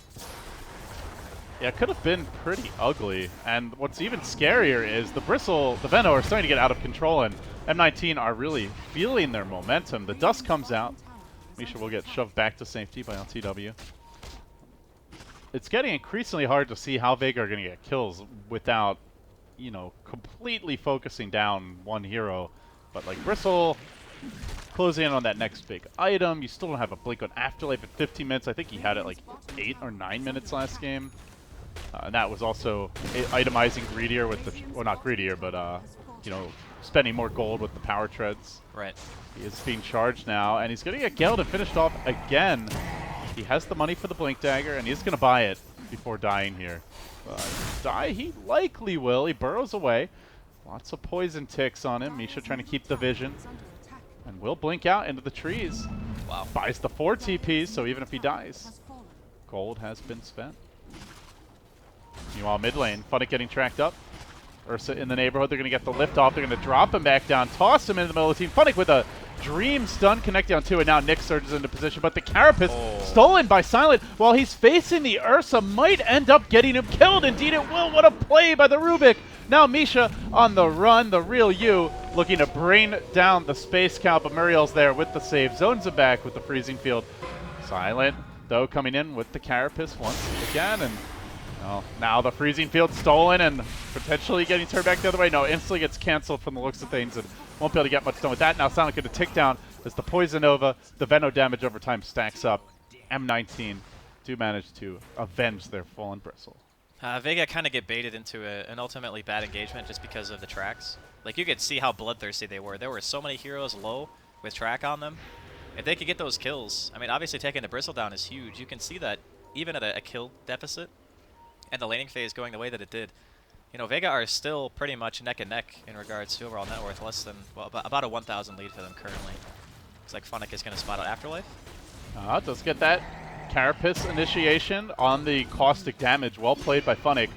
Speaker 1: Yeah, it could have been pretty ugly. And what's even scarier is the Veno are starting to get out of control, and M19 are really feeling their momentum. The dust comes out. Misha will get shoved back to safety by LTW. It's getting increasingly hard to see how Vega are going to get kills without, you know, completely focusing down one hero. But like Bristle closing in on that next big item. You still don't have a blink on Afterlife at 15 minutes. I think he had it like 8 or 9 minutes last game. And that was also itemizing greedier with the, well, not greedier, but you know, spending more gold with the power treads.
Speaker 2: Right.
Speaker 1: He is being charged now, and he's going to get Geld and finished off again. He has the money for the Blink Dagger, and he's going to buy it before dying here. Die he likely will. He burrows away. Lots of poison ticks on him. Misha trying to keep the vision. And will blink out into the trees.
Speaker 2: Wow.
Speaker 1: Buys the 4 TPs, so even if he dies, gold has been spent. Meanwhile, mid lane, Funnick getting tracked up. Ursa in the neighborhood. They're going to get the lift off. They're going to drop him back down, toss him into the middle of the team. Funnick with a dream stun connecting on 2, and now Nick surges into position. But the Carapace stolen by Silent while he's facing the Ursa might end up getting him killed. Indeed it will. What a play by the Rubik. Now Misha on the run, the real you, looking to bring down the Space Cow, but Muriel's there with the save. Zones him back with the freezing field. Silent, though, coming in with the Carapace once again, and well, now the freezing field stolen and potentially getting turned back the other way. No, instantly gets canceled from the looks of things and won't be able to get much done with that. Now Silent going to tick down as the Poison Nova, the Veno damage over time stacks up. M19 do manage to avenge their fallen Bristle.
Speaker 2: Vega kind of get baited into an ultimately bad engagement just because of the tracks. Like, you could see how bloodthirsty they were. There were so many heroes low with track on them. If they could get those kills, I mean, obviously taking the Bristle down is huge. You can see that even at a kill deficit and the laning phase going the way that it did, you know, Vega are still pretty much neck and neck in regards to overall net worth. Less than, well, about a 1,000 lead for them currently. Looks like Funnick is going to spot out Afterlife.
Speaker 1: Does get that Carapace initiation on the caustic damage. Well played by Funnick.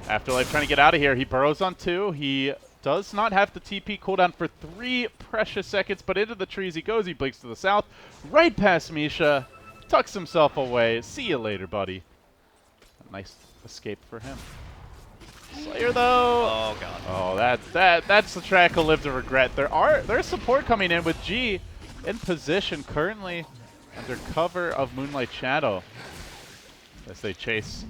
Speaker 1: Afterlife trying to get out of here. He burrows on 2. He does not have the TP cooldown for 3 precious seconds, but into the trees he goes. He blinks to the south, right past Misha, tucks himself away. See you later, buddy. A nice escape for him. Slayer though.
Speaker 2: Oh god.
Speaker 1: Oh, that's the track he'll live to regret. There's support coming in with G in position currently under cover of Moonlight Shadow as they chase.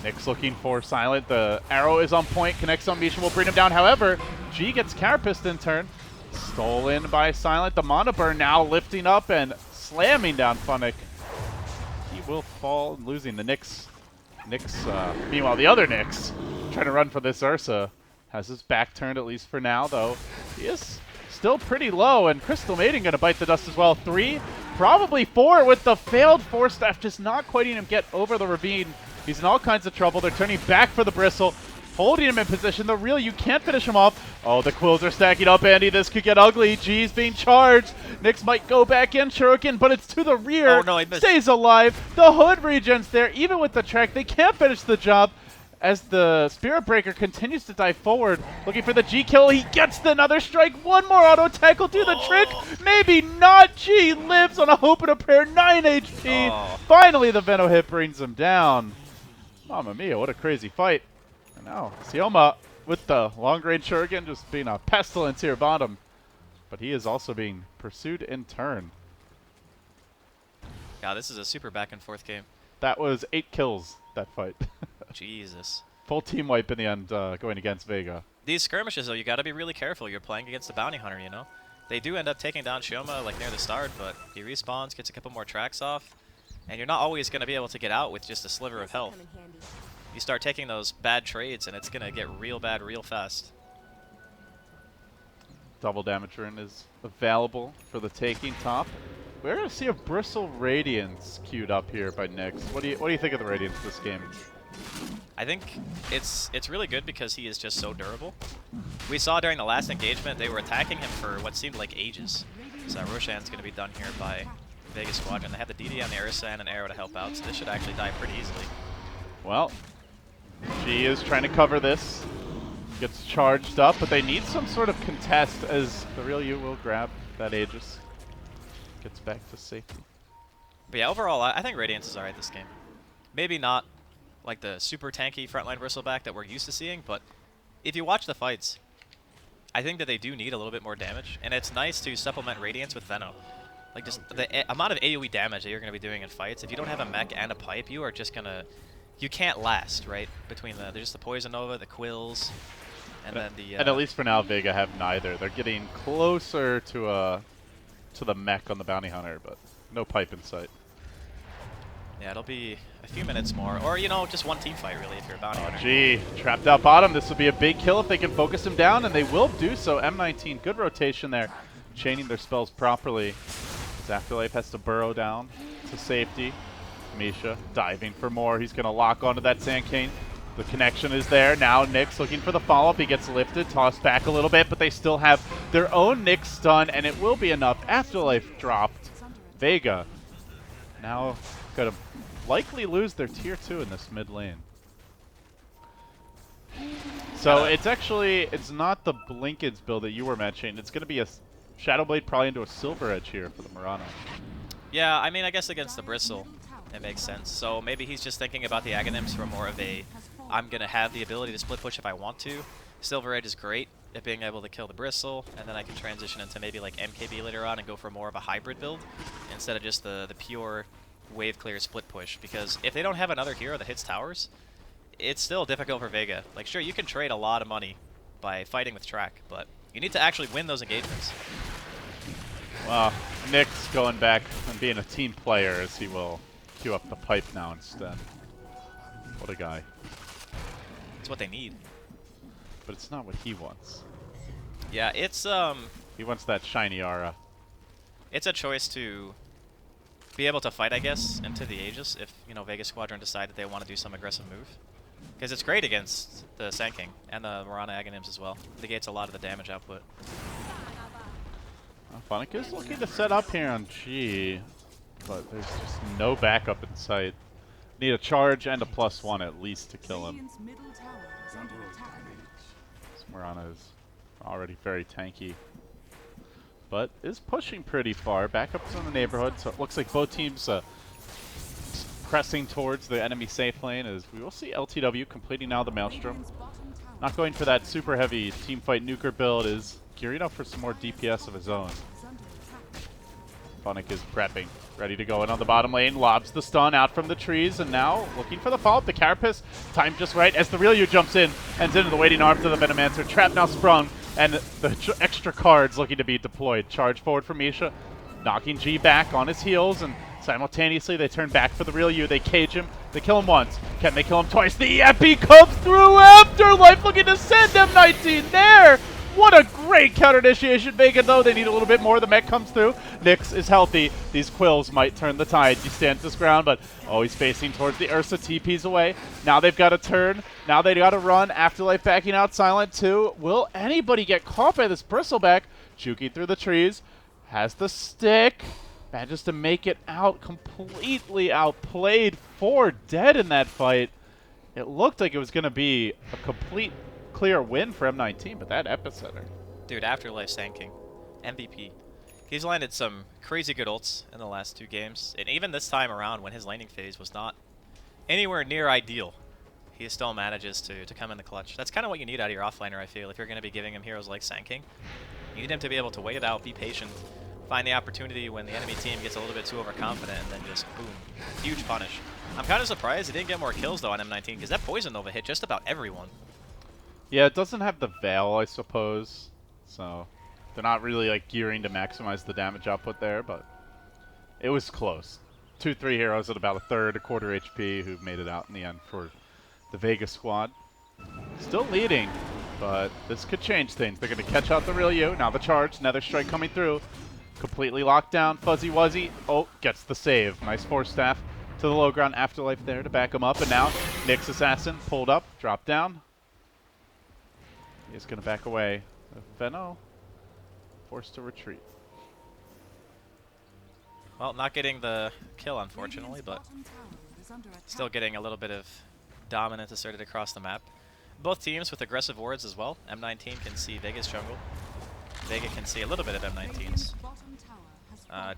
Speaker 1: Nick's looking for Silent. The arrow is on point, connects on Misha, will bring him down. However, G gets Carapaced in turn. Stolen by Silent. The Mana Burn now lifting up and slamming down Funnick. He will fall, losing the Nyx. Meanwhile, the other Nyx trying to run for this Ursa. Has his back turned, at least for now, though. He is still pretty low, and Crystal Maiden going to bite the dust as well. 3, probably 4 with the failed Force Staff, just not quite letting him get over the ravine. He's in all kinds of trouble. They're turning back for the Bristle, holding him in position. The real, you can't finish him off. Oh, the Quills are stacking up, Andy. This could get ugly. G's being charged. Nyx might go back in, Shuriken, but it's to the rear.
Speaker 2: Oh, no, he missed.
Speaker 1: Stays alive. The Hood regens there. Even with the track, they can't finish the job as the Spirit Breaker continues to dive forward. Looking for the G kill. He gets another strike. One more auto tackle. Do the trick. Maybe not. G lives on a hope and a prayer. 9 HP. Finally, the Veno hit brings him down. Mamma mia, what a crazy fight. And now, Sioma with the long-range Shuriken just being a pestilence here bottom. But he is also being pursued in turn.
Speaker 2: Yeah, this is a super back-and-forth game.
Speaker 1: That was 8 kills, that fight.
Speaker 2: Jesus.
Speaker 1: Full team wipe in the end going against Vega.
Speaker 2: These skirmishes, though, you got to be really careful. You're playing against the bounty hunter, you know? They do end up taking down Shoma like near the start, but he respawns, gets a couple more tracks off, and you're not always going to be able to get out with just a sliver of health. You start taking those bad trades, and it's going to get real bad real fast.
Speaker 1: Double Damager is available for the taking top. We're going to see a Bristle Radiance queued up here by Nyx. What do you think of the Radiance this game?
Speaker 2: I think it's really good because he is just so durable. We saw during the last engagement they were attacking him for what seemed like ages. So Roshan's going to be done here by Vega Squadron. They have the DD on the Ursa and an arrow to help out, so this should actually die pretty easily.
Speaker 1: Well, G is trying to cover this. Gets charged up, but they need some sort of contest as the real U will grab that Aegis. Gets back to safety.
Speaker 2: But yeah, overall, I think Radiance is alright this game. Maybe not like the super tanky frontline bristleback that we're used to seeing, but if you watch the fights, I think that they do need a little bit more damage, and it's nice to supplement Radiance with Veno. Like, just the amount of AoE damage that you're going to be doing in fights, if you don't have a mech and a pipe, you are just going to... You can't last, right? Between there's just the Poison Nova, the Quills, and then the...
Speaker 1: and at least for now, Vega have neither. They're getting closer to the mech on the Bounty Hunter, but no pipe in sight.
Speaker 2: Yeah, it'll be a few minutes more. Or, you know, just one team fight, really, if you're a Bounty Hunter.
Speaker 1: Gee, trapped out bottom. This will be a big kill if they can focus him down, and they will do so. M19, good rotation there, chaining their spells properly. As Afterlife has to burrow down to safety. Misha diving for more. He's going to lock onto that Sand Cane. The connection is there. Now Nyx looking for the follow-up. He gets lifted, tossed back a little bit, but they still have their own Nyx stun, and it will be enough. Afterlife dropped. Vega now going to likely lose their tier 2 in this mid lane. So it's not the Blinkage build that you were mentioning. It's going to be a Shadowblade probably into a Silver Edge here for the Murano.
Speaker 2: Yeah, I mean, I guess against the Bristle, it makes sense. So maybe he's just thinking about the Aghanims from more of a, I'm going to have the ability to split push if I want to. Silver Edge is great at being able to kill the Bristle, and then I can transition into maybe like MKB later on and go for more of a hybrid build instead of just the pure wave clear split push. Because if they don't have another hero that hits towers, it's still difficult for Vega. Like, sure, you can trade a lot of money by fighting with track, but you need to actually win those engagements.
Speaker 1: Well, Nyx going back and being a team player as he will queue up the pipe now instead. What a guy.
Speaker 2: It's what they need.
Speaker 1: But it's not what he wants.
Speaker 2: Yeah, it's
Speaker 1: He wants that shiny aura.
Speaker 2: It's a choice to be able to fight, I guess, into the Aegis if, you know, Vega Squadron decide that they want to do some aggressive move. Because it's great against the Sand King and the Mirana Aghanims as well. It negates a lot of the damage output.
Speaker 1: Phonic is looking to set up here on G, but there's just no backup in sight. Need a charge and a +1 at least to kill him. Mirana is already very tanky, but is pushing pretty far. Backups in the neighborhood, so it looks like both teams pressing towards the enemy safe lane as we will see LTW completing now the Maelstrom. Not going for that super heavy teamfight nuker build, is gearing up for some more DPS of his own. Phonic is prepping, ready to go in on the bottom lane, lobs the stun out from the trees, and now looking for the follow-up. The Carapace timed just right as the real U jumps in, ends into the waiting arms of the Venomancer. Trap now sprung, and the extra cards looking to be deployed. Charge forward for Misha, knocking G back on his heels, and simultaneously they turn back for the real U. They cage him, they kill him once. Can they kill him twice? The Epi comes through. Afterlife looking to send M19 there. What a great counter initiation. Vega, though, they need a little bit more. The mech comes through. Nyx is healthy. These Quills might turn the tide. He stands his ground, but always facing towards the Ursa. TP's away. Now they've got to turn. Now they got to run. Afterlife backing out. Silent 2. Will anybody get caught by this bristleback? Juking through the trees. Has the stick. Manages to make it out. Completely outplayed. 4 dead in that fight. It looked like it was going to be a complete clear win for M19, but that epicenter.
Speaker 2: Dude, Afterlife Sand King. MVP. He's landed some crazy good ults in the last 2 games, and even this time around when his laning phase was not anywhere near ideal, he still manages to come in the clutch. That's kind of what you need out of your offlaner, I feel, if you're going to be giving him heroes like Sand King. You need him to be able to wait it out, be patient, find the opportunity when the enemy team gets a little bit too overconfident, and then just boom. Huge punish. I'm kind of surprised he didn't get more kills though on M19, because that Poison Nova hit just about everyone.
Speaker 1: Yeah, it doesn't have the Veil, I suppose. So They're not really like gearing to maximize the damage output there, but it was close. 2-3 heroes at about a quarter HP who made it out in the end for the Vega squad. Still leading, but this could change things. They're going to catch out the real you. Now the charge, Nether Strike coming through. Completely locked down, Fuzzy Wuzzy. Oh, gets the save. Nice Force Staff to the low ground Afterlife there to back him up. And now Nyx Assassin pulled up, dropped down. He's going to back away. Veno forced to retreat.
Speaker 2: Well, not getting the kill, unfortunately, but still getting a little bit of dominance asserted across the map. Both teams with aggressive wards as well. M19 can see Vega's jungle. Vega can see a little bit of M19's.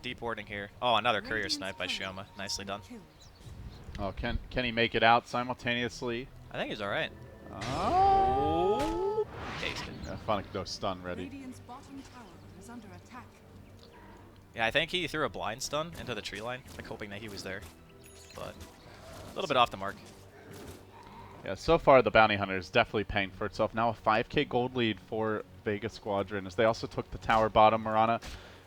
Speaker 2: Deep warding here. Oh, another courier snipe by Shioma. Nicely done.
Speaker 1: Oh, can he make it out simultaneously?
Speaker 2: I think he's alright.
Speaker 1: Oh!
Speaker 2: Tasted.
Speaker 1: Yeah, Phonic no stun ready.
Speaker 2: Yeah, I think he threw a blind stun into the tree line, like hoping that he was there. But a little bit off the mark.
Speaker 1: Yeah, so far the Bounty Hunter is definitely paying for itself. Now a 5k gold lead for Vega Squadron as they also took the tower bottom. Marana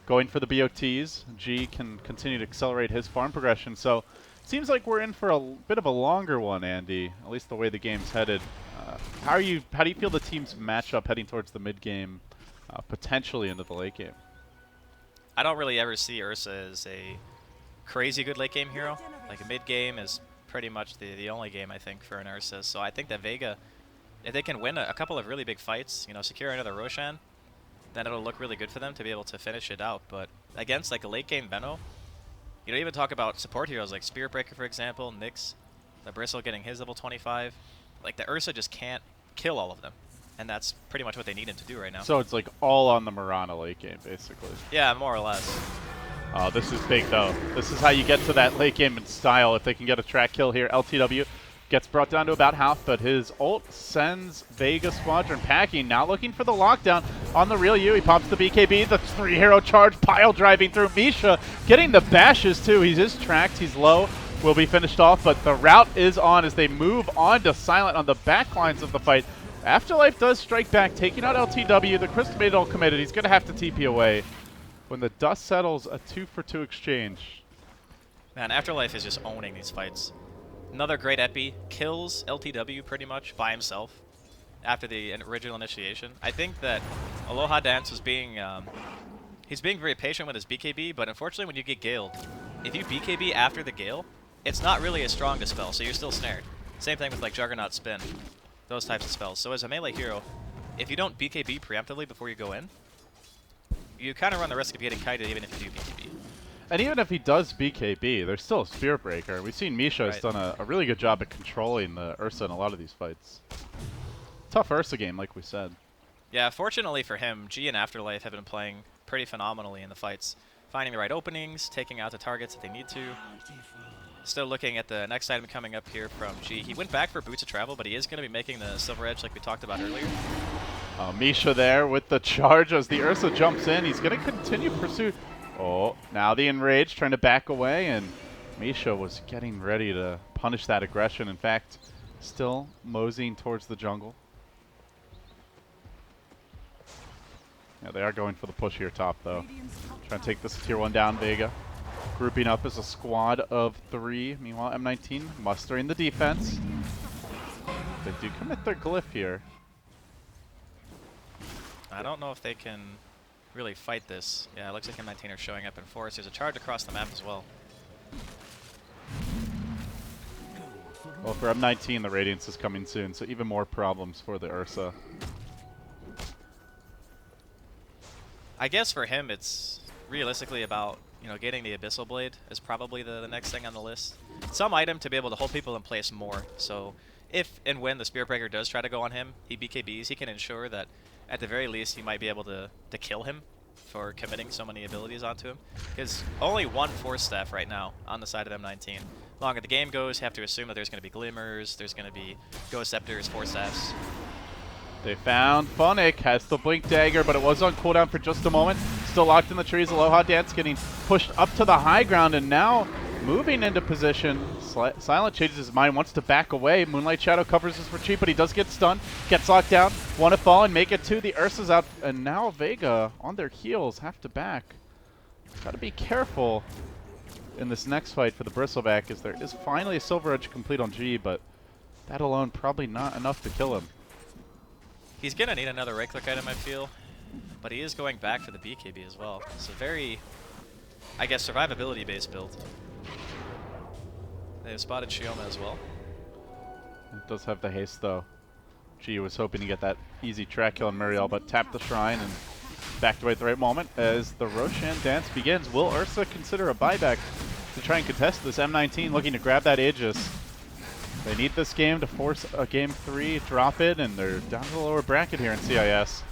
Speaker 1: going for the BOTs. G can continue to accelerate his farm progression. So seems like we're in for a bit of a longer one, Andy, at least the way the game's headed. How do you feel the teams match up heading towards the mid game, potentially into the late game?
Speaker 2: I don't really ever see Ursa as a crazy good late game hero. Like a mid game is pretty much the only game, I think, for an Ursa. So I think that Vega, if they can win a couple of really big fights, you know, secure another Roshan, then it'll look really good for them to be able to finish it out. But against like a late game Veno, you don't even talk about support heroes like Spirit Breaker, for example, Nyx, the Bristle getting his level 25. Like the Ursa just can't kill all of them. And that's pretty much what they need him to do right now.
Speaker 1: So it's like all on the Marana late game, basically.
Speaker 2: Yeah, more or less.
Speaker 1: Oh, this is big, though. This is how you get to that late game in style. If they can get a track kill here, LTW gets brought down to about half, but his ult sends Vega Squadron packing. Now looking for the lockdown on the real you. He pops the BKB, the 3-hero charge, pile driving through. Misha getting the bashes, too. He is tracked. He's low. Will be finished off, but the route is on as they move on to Silent on the back lines of the fight. Afterlife does strike back, taking out LTW. The Crystal Maiden ult committed. He's going to have to TP away. When the dust settles, a 2-for-2 exchange.
Speaker 2: Man, Afterlife is just owning these fights. Another great epi. Kills LTW pretty much by himself after the original initiation. I think that Aloha Dance was being... he's being very patient with his BKB, but unfortunately when you get Galed, if you BKB after the Gale, it's not really as strong a spell, so you're still snared. Same thing with like Juggernaut Spin. Those types of spells. So as a melee hero, if you don't BKB preemptively before you go in, you kind of run the risk of getting kited even if you do BKB.
Speaker 1: And even if he does BKB, there's still a Spirit Breaker. We've seen Misha has done a really good job at controlling the Ursa in a lot of these fights. Tough Ursa game, like we said.
Speaker 2: Yeah, fortunately for him, G and Afterlife have been playing pretty phenomenally in the fights. Finding the right openings, taking out the targets that they need to. Still looking at the next item coming up here from G. He went back for Boots of Travel, but he is going to be making the Silver Edge like we talked about earlier.
Speaker 1: Misha there with the charge as the Ursa jumps in. He's going to continue pursuit. Oh, now the Enrage trying to back away, and Misha was getting ready to punish that aggression. In fact, still moseying towards the jungle. Yeah, they are going for the push here top, though. Trying to take this tier 1 down, Vega. Grouping up as a squad of 3. Meanwhile, M19 mustering the defense. They do commit their glyph here.
Speaker 2: I don't know if they can really fight this. Yeah, it looks like M19 are showing up in force. There's a charge across the map as well.
Speaker 1: Well, for M19, the Radiance is coming soon, so even more problems for the Ursa.
Speaker 2: I guess for him, it's realistically about, you know, getting the Abyssal Blade is probably the next thing on the list. Some item to be able to hold people in place more. So if and when the Spirit Breaker does try to go on him, he BKBs, he can ensure that at the very least he might be able to kill him for committing so many abilities onto him. Because only one Force Staff right now on the side of M19. Longer the game goes, you have to assume that there's going to be Glimmers, there's going to be Ghost Scepters, Force Staffs.
Speaker 1: They found Phonic, has the Blink Dagger, but it was on cooldown for just a moment. Still locked in the trees. Aloha Dance getting pushed up to the high ground, and now moving into position. Silent changes his mind, wants to back away. Moonlight Shadow covers his retreat, but he does get stunned. Gets locked down. want to fall and make it to the Ursa's out, and now Vega on their heels have to back. Got to be careful in this next fight for the Bristleback, as there is finally a Silver Edge complete on G, but that alone probably not enough to kill him.
Speaker 2: He's going to need another right-click item, I feel, but he is going back for the BKB as well. It's a very, I guess, survivability-based build. They have spotted Shioma as well.
Speaker 1: It does have the haste, though. G was hoping to get that easy track kill on Muriel, but tapped the Shrine and backed away at the right moment as the Roshan dance begins. Will Ursa consider a buyback to try and contest this? M19 looking to grab that Aegis. They need this game to force a game 3, drop it, and they're down to the lower bracket here in CIS.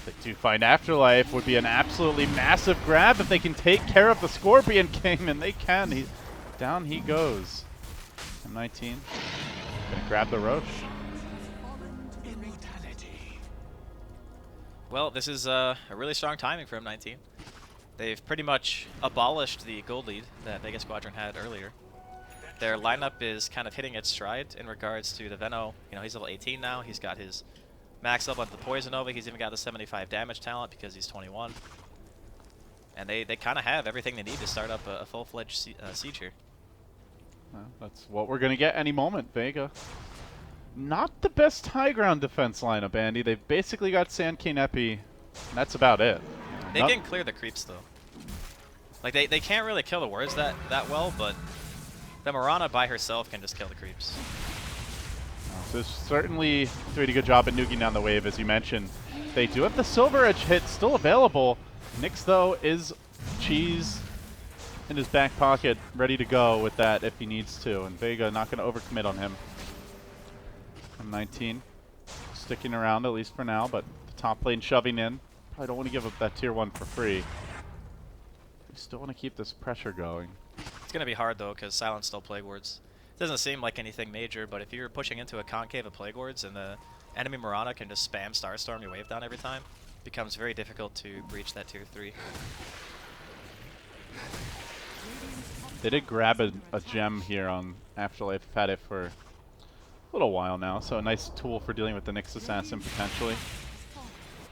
Speaker 1: They do find Afterlife would be an absolutely massive grab if they can take care of the Scorpion King, and they can. Down he goes. M19 gonna grab the Roche.
Speaker 2: Well, this is a really strong timing for M19. They've pretty much abolished the gold lead that Vega Squadron had earlier. Their lineup is kind of hitting its stride in regards to the Veno. You know, he's level 18 now. He's got his max level into the Poison Nova. He's even got the 75 damage talent because he's 21. And they kind of have everything they need to start up a full-fledged siege here.
Speaker 1: Well, that's what we're going to get any moment, Vega. Not the best high ground defense lineup, Andy. They've basically got Sand King Epi, and that's about it.
Speaker 2: They can clear the creeps, though. Like, they can't really kill the wards that well, but the Mirana by herself can just kill the creeps.
Speaker 1: So certainly doing a good job at nuking down the wave, as you mentioned. They do have the Silver Edge hit still available. Nyx, though, is cheese in his back pocket, ready to go with that if he needs to. And Vega not going to overcommit on him. M19 sticking around, at least for now, but the top lane shoving in. Probably don't want to give up that tier 1 for free. We still want to keep this pressure going.
Speaker 2: It's going to be hard, though, because Silence still Plague Wards. It doesn't seem like anything major, but if you're pushing into a concave of Plague Wards and the enemy Mirana can just spam Starstorm your wave down every time, it becomes very difficult to breach that tier 3.
Speaker 1: They did grab a gem here on Afterlife. Had it for a little while now, so a nice tool for dealing with the Nyx Assassin potentially.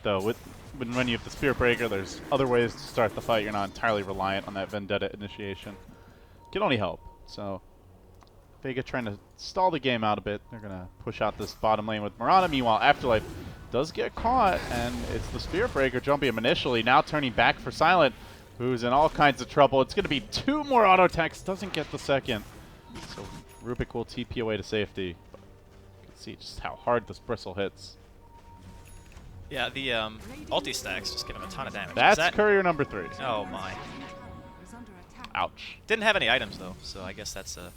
Speaker 1: Though when you have the Spirit Breaker, there's other ways to start the fight. You're not entirely reliant on that Vendetta initiation. Can only help. So Vega trying to stall the game out a bit. They're going to push out this bottom lane with Mirana. Meanwhile, Afterlife does get caught, and it's the Spirit Breaker jumping him initially. Now turning back for Silent, who's in all kinds of trouble. It's going to be 2 more auto attacks. Doesn't get the second. So Rubik will TP away to safety. But you can see just how hard this Bristle hits.
Speaker 2: Yeah, the ulti stacks just give him a ton of damage.
Speaker 1: That's courier number 3.
Speaker 2: Oh my.
Speaker 1: Ouch.
Speaker 2: Didn't have any items, though, so I guess that's a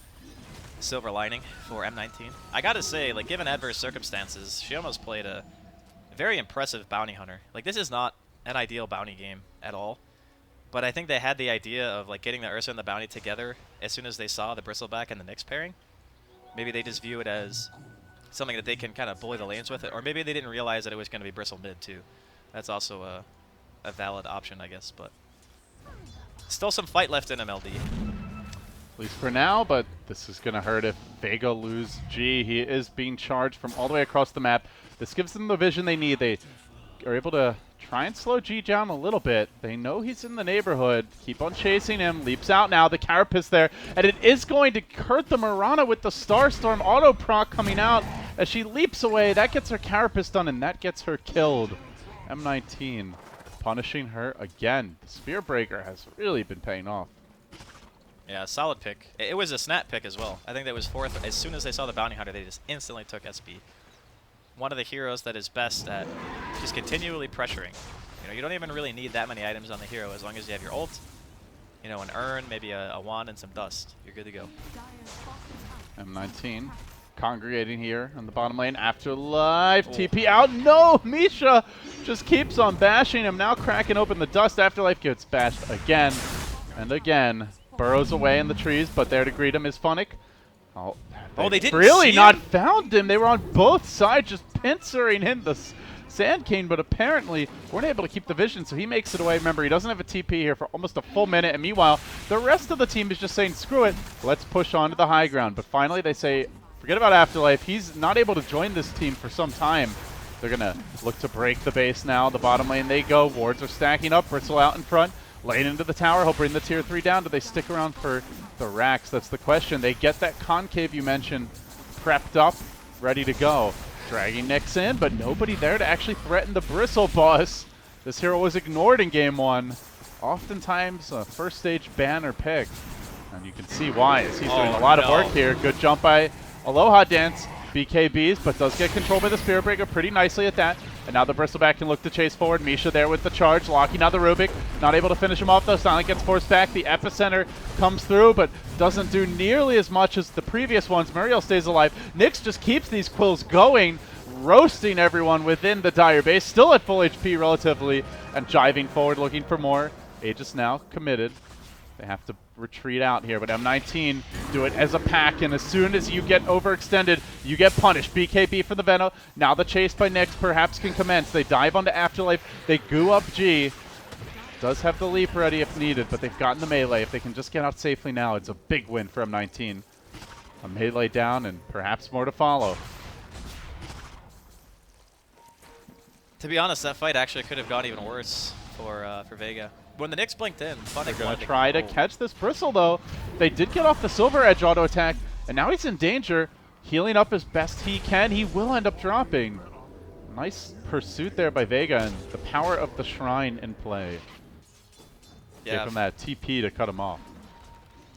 Speaker 2: silver lining for M19. I gotta say, like, given adverse circumstances, she almost played a very impressive bounty hunter. Like, this is not an ideal bounty game at all, but I think they had the idea of, like, getting the Ursa and the bounty together as soon as they saw the Bristleback and the Nyx pairing. Maybe they just view it as something that they can kind of bully the lanes with it, or maybe they didn't realize that it was going to be Bristle mid, too. That's also a valid option, I guess, but still some fight left in MLD.
Speaker 1: At least for now, but this is going to hurt if Vega lose G. He is being charged from all the way across the map. This gives them the vision they need. They are able to try and slow G down a little bit. They know he's in the neighborhood. Keep on chasing him. Leaps out now. The Carapace there. And it is going to hurt the Mirana with the Starstorm auto proc coming out. As she leaps away, that gets her Carapace done, and that gets her killed. M19 punishing her again. The Spear Breaker has really been paying off.
Speaker 2: Yeah, solid pick. It was a snap pick as well. I think that was 4th. As soon as they saw the Bounty Hunter, they just instantly took SP. One of the heroes that is best at just continually pressuring. You know, you don't even really need that many items on the hero as long as you have your ult, you know, an urn, maybe a wand, and some dust. You're good to go.
Speaker 1: M19 congregating here on the bottom lane. Afterlife, TP out. No, Misha just keeps on bashing him. Now cracking open the dust. Afterlife gets bashed again and again. Burrows away in the trees, but there to greet him is Funnick. Oh,
Speaker 2: they didn't
Speaker 1: really
Speaker 2: see
Speaker 1: not
Speaker 2: him?
Speaker 1: found him. They were on both sides just pincering in the Sand King, but apparently weren't able to keep the vision, so he makes it away. Remember, he doesn't have a TP here for almost a full minute, and meanwhile, the rest of the team is just saying, screw it, let's push on to the high ground. But finally they say, forget about Afterlife. He's not able to join this team for some time. They're going to look to break the base now. The bottom lane they go. Wards are stacking up. Bristle out in front. Lane into the tower. He'll bring the tier 3 down. Do they stick around for the racks? That's the question. They get that concave you mentioned prepped up, ready to go. Dragging Nyx in, but nobody there to actually threaten the Bristle boss. This hero was ignored in game 1. Oftentimes a first stage banner pick. And you can see why, as he's doing a lot of work here. Good jump by Aloha Dance. BKBs, but does get controlled by the Spirit Breaker pretty nicely at that. And now the Bristleback can look to chase forward. Misha there with the charge, locking out the Rubik. Not able to finish him off though. Silent gets forced back. The Epicenter comes through, but doesn't do nearly as much as the previous ones. Muriel stays alive. Nyx just keeps these quills going, roasting everyone within the Dire base. Still at full HP relatively, and jiving forward, looking for more. Aegis now committed. They have to retreat out here, but M19 do it as a pack, and as soon as you get overextended, you get punished. BKB for the Veno. Now the chase by Nyx perhaps can commence. They dive onto Afterlife. They goo up G. Does have the leap ready if needed, but they've gotten the melee. If they can just get out safely now, it's a big win for M19. A melee down, and perhaps more to follow.
Speaker 2: To be honest, that fight actually could have gone even worse for Vega. When the Nyx blinked in,
Speaker 1: they're going to try to catch this Bristle, though. They did get off the Silver Edge auto attack, and now he's in danger. Healing up as best he can. He will end up dropping. Nice pursuit there by Vega, and the power of the Shrine in play.
Speaker 2: Yeah.
Speaker 1: Give him that TP to cut him off.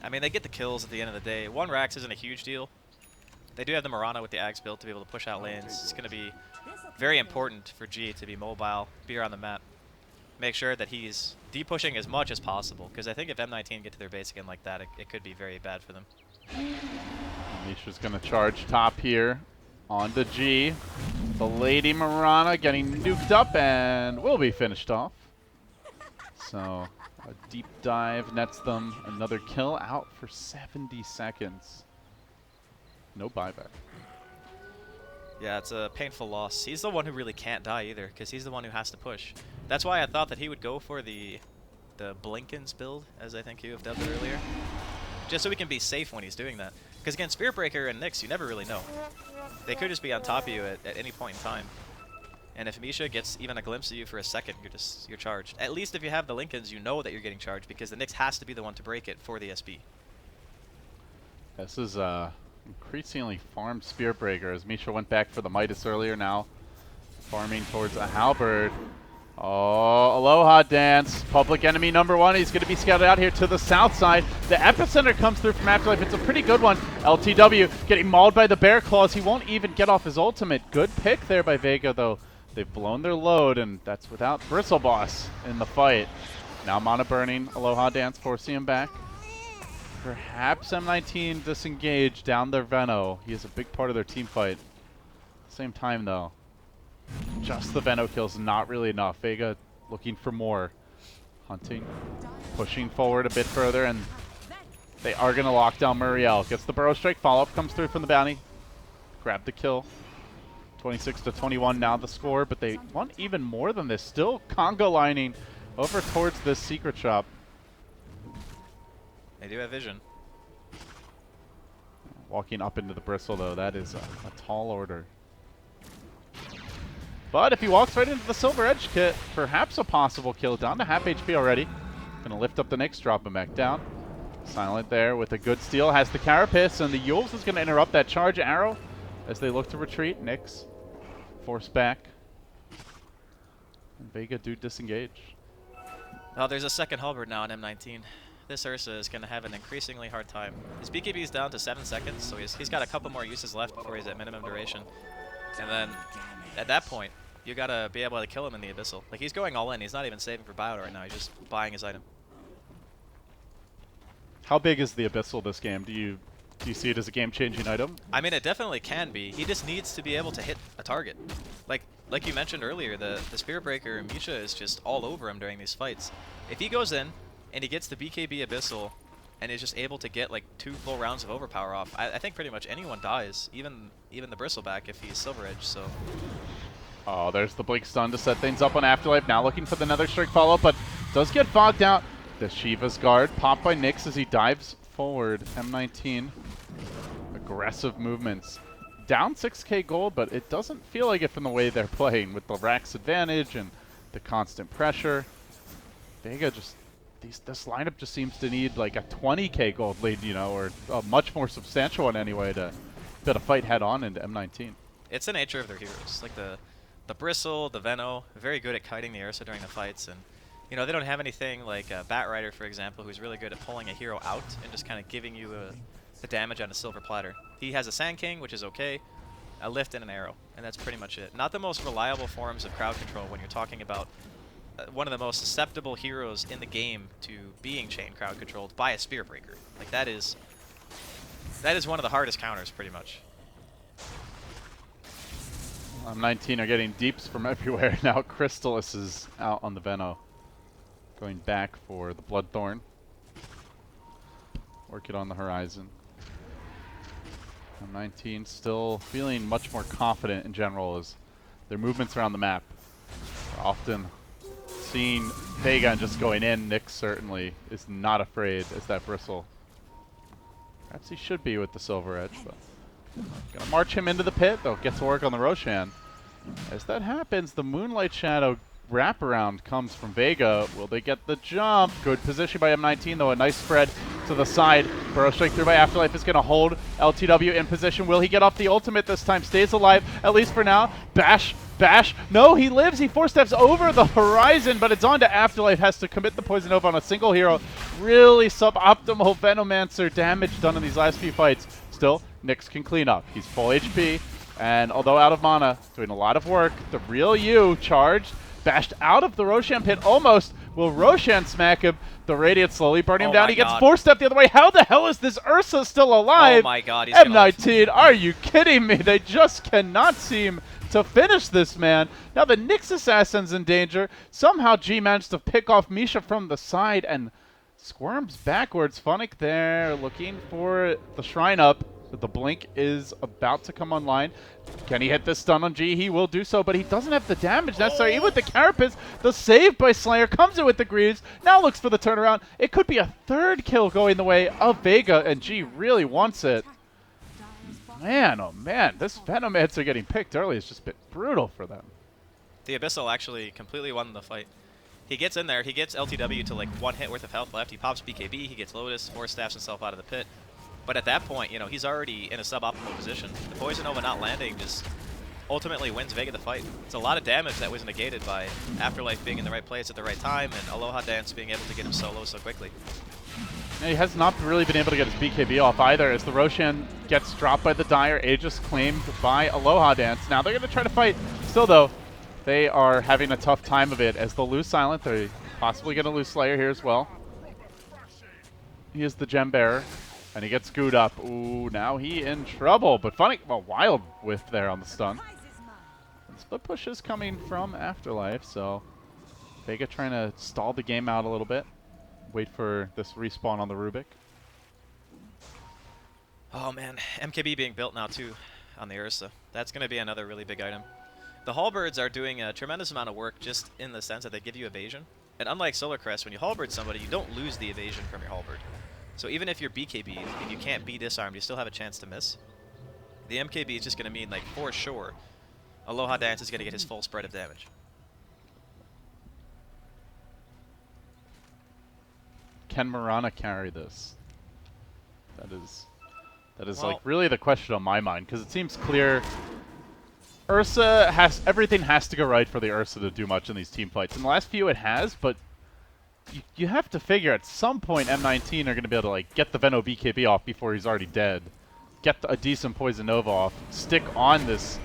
Speaker 2: I mean, they get the kills at the end of the day. 1 Rax isn't a huge deal. They do have the Mirana with the Axe build to be able to push out lanes. It's going to be very important for G to be mobile, be around the map. Make sure that he's de-pushing as much as possible, because I think if M19 get to their base again like that, it could be very bad for them.
Speaker 1: Misha's going to charge top here onto G. The Lady Mirana getting nuked up and will be finished off. So a deep dive nets them another kill, out for 70 seconds. No buyback.
Speaker 2: Yeah, it's a painful loss. He's the one who really can't die either, because he's the one who has to push. That's why I thought that he would go for the Blinkens build, as I think you have dubbed it earlier. Just so he can be safe when he's doing that. Because against Spirit Breaker and Nyx, you never really know. They could just be on top of you at any point in time. And if Misha gets even a glimpse of you for a second, you're charged. At least if you have the Linkens, you know that you're getting charged, because the Nyx has to be the one to break it for the SB.
Speaker 1: This is increasingly farmed Spirit Breaker, as Misha went back for the Midas earlier, now farming towards a Halberd. Oh, Aloha Dance, public enemy number 1. He's going to be scouted out here to the south side. The Epicenter comes through from Afterlife. It's a pretty good one. LTW getting mauled by the Bear Claws. He won't even get off his ultimate. Good pick there by Vega, though. They've blown their load, and that's without Bristle Boss in the fight. Now mana burning Aloha Dance, forcing him back. Perhaps M19 disengage down their Veno. He is a big part of their team fight. Same time, though, just the Veno kills, not really enough. Vega looking for more. Hunting, pushing forward a bit further, and they are going to lock down Muriel. Gets the Burrow Strike, follow-up comes through from the bounty. Grab the kill. 26-21 now the score, but they want even more than this. Still Congo lining over towards this secret shop.
Speaker 2: They do have vision.
Speaker 1: Walking up into the Bristle, though, that is a tall order. But if he walks right into the Silver Edge kit, perhaps a possible kill. Down to half HP already. Gonna lift up the Nyx, drop him back down. Silent there with a good steal. Has the Carapace, and the Yules is gonna interrupt that charge arrow as they look to retreat. Nyx forced back. And Vega do disengage.
Speaker 2: Oh, there's a second Halberd now on M19. This Ursa is going to have an increasingly hard time. His BKB is down to 7 seconds, so he's got a couple more uses left before he's at minimum duration. And then, at that point, you got to be able to kill him in the Abyssal. Like, he's going all in. He's not even saving for buyout right now. He's just buying his item.
Speaker 1: How big is the Abyssal this game? Do you see it as a game-changing item?
Speaker 2: I mean, it definitely can be. He just needs to be able to hit a target. Like you mentioned earlier, the Spirit Breaker, Misha is just all over him during these fights. If he goes in, and he gets the BKB Abyssal, and is just able to get like 2 full rounds of overpower off, I think pretty much anyone dies, even the Bristleback if he's Silver Edge. So.
Speaker 1: Oh, there's the Blink Stun to set things up on Afterlife. Now looking for the Nether Strike follow-up, but does get fogged out. The Shiva's Guard popped by Nyx as he dives forward. M19, aggressive movements. down 6k gold, but it doesn't feel like it from the way they're playing with the Rax advantage and the constant pressure. Vega just, this lineup just seems to need like a 20k gold lead, you know, or a much more substantial one anyway to be able to fight head on into M19.
Speaker 2: It's the nature of their heroes. Like the Bristle, the Veno, very good at kiting the Ursa during the fights, and you know, they don't have anything like Bat Rider, for example, who's really good at pulling a hero out and just kind of giving you the damage on a silver platter. He has a Sand King, which is okay, a lift and an arrow, and that's pretty much it. Not the most reliable forms of crowd control when you're talking about one of the most susceptible heroes in the game to being chain crowd controlled by a Spear Breaker. Like that is one of the hardest counters, pretty much.
Speaker 1: M19 are getting deeps from everywhere now. Crystallis is out on the Veno, going back for the Bloodthorn. Orchid on the horizon. M19 still feeling much more confident in general as their movements around the map are often seeing Vega and just going in. Nyx certainly is not afraid as that Bristle. Perhaps he should be with the Silver Edge, but gonna march him into the pit, though. Get to work on the Roshan. As that happens, the Moonlight Shadow wraparound comes from Vega. Will they get the jump? Good position by M19, though. A nice spread to the side. Burrow straight through by Afterlife is going to hold LTW in position. Will he get off the ultimate this time? Stays alive, at least for now. Bash. No, he lives. He 4-steps over the horizon, but it's on to Afterlife. Has to commit the Poison Nova on a single hero. Really suboptimal Venomancer damage done in these last few fights. Still, Nyx can clean up. He's full HP, and although out of mana, doing a lot of work. The real you charged. Bashed out of the Roshan pit almost. Will Roshan smack him? The Radiant slowly burning him down. He gets 4-stepped the other way. How the hell is this Ursa still alive?
Speaker 2: Oh my god, he's
Speaker 1: M19, are you kidding me? They just cannot seem to finish this man. Now the Nyx assassin's in danger. Somehow G managed to pick off Misha from the side and squirms backwards. Funnick there looking for the shrine up. The blink is about to come online. Can he hit this stun on G? He will do so, but he doesn't have the damage necessary. Even with the Carapace, the save by Slayer comes in with the Greaves. Now looks for the turnaround. It could be a third kill going the way of Vega, and G really wants it. Man, oh man, this Venomancer getting picked early has just been brutal for them.
Speaker 2: The Abyssal actually completely won the fight. He gets in there, he gets LTW to like 1 hit worth of health left. He pops BKB, he gets Lotus, 4-staffs himself out of the pit. But at that point, you know, he's already in a suboptimal position. The Poison Nova not landing just ultimately wins Vega the fight. It's a lot of damage that was negated by Afterlife being in the right place at the right time and Aloha Dance being able to get him solo so quickly.
Speaker 1: Yeah, he has not really been able to get his BKB off either as the Roshan gets dropped by the Dire. Aegis claimed by Aloha Dance. Now they're going to try to fight. Still, though, they are having a tough time of it as they'll lose Silent. They're possibly going to lose Slayer here as well. He is the Gem Bearer. And he gets screwed up. Ooh, now he in trouble. But funny, well, wild whiff there on the stun. The split push is coming from Afterlife, so Vega trying to stall the game out a little bit. Wait for this respawn on the Rubik.
Speaker 2: Oh man, MKB being built now too on the Ursa. That's going to be another really big item. The Halberds are doing a tremendous amount of work just in the sense that they give you evasion. And unlike Solar Crest, when you Halberd somebody, you don't lose the evasion from your Halberd. So even if you're BKB'd and you can't be disarmed, you still have a chance to miss. The MKB is just going to mean, like, for sure, Aloha Dance is going to get his full spread of damage.
Speaker 1: Can Mirana carry this? That is
Speaker 2: Well,
Speaker 1: like really the question on my mind, because it seems clear Ursa everything has to go right for the Ursa to do much in these team fights. In the last few it has, but you have to figure at some point M19 are going to be able to like get the Veno BKB off before he's already dead. Get a decent Poison Nova off. Stick on this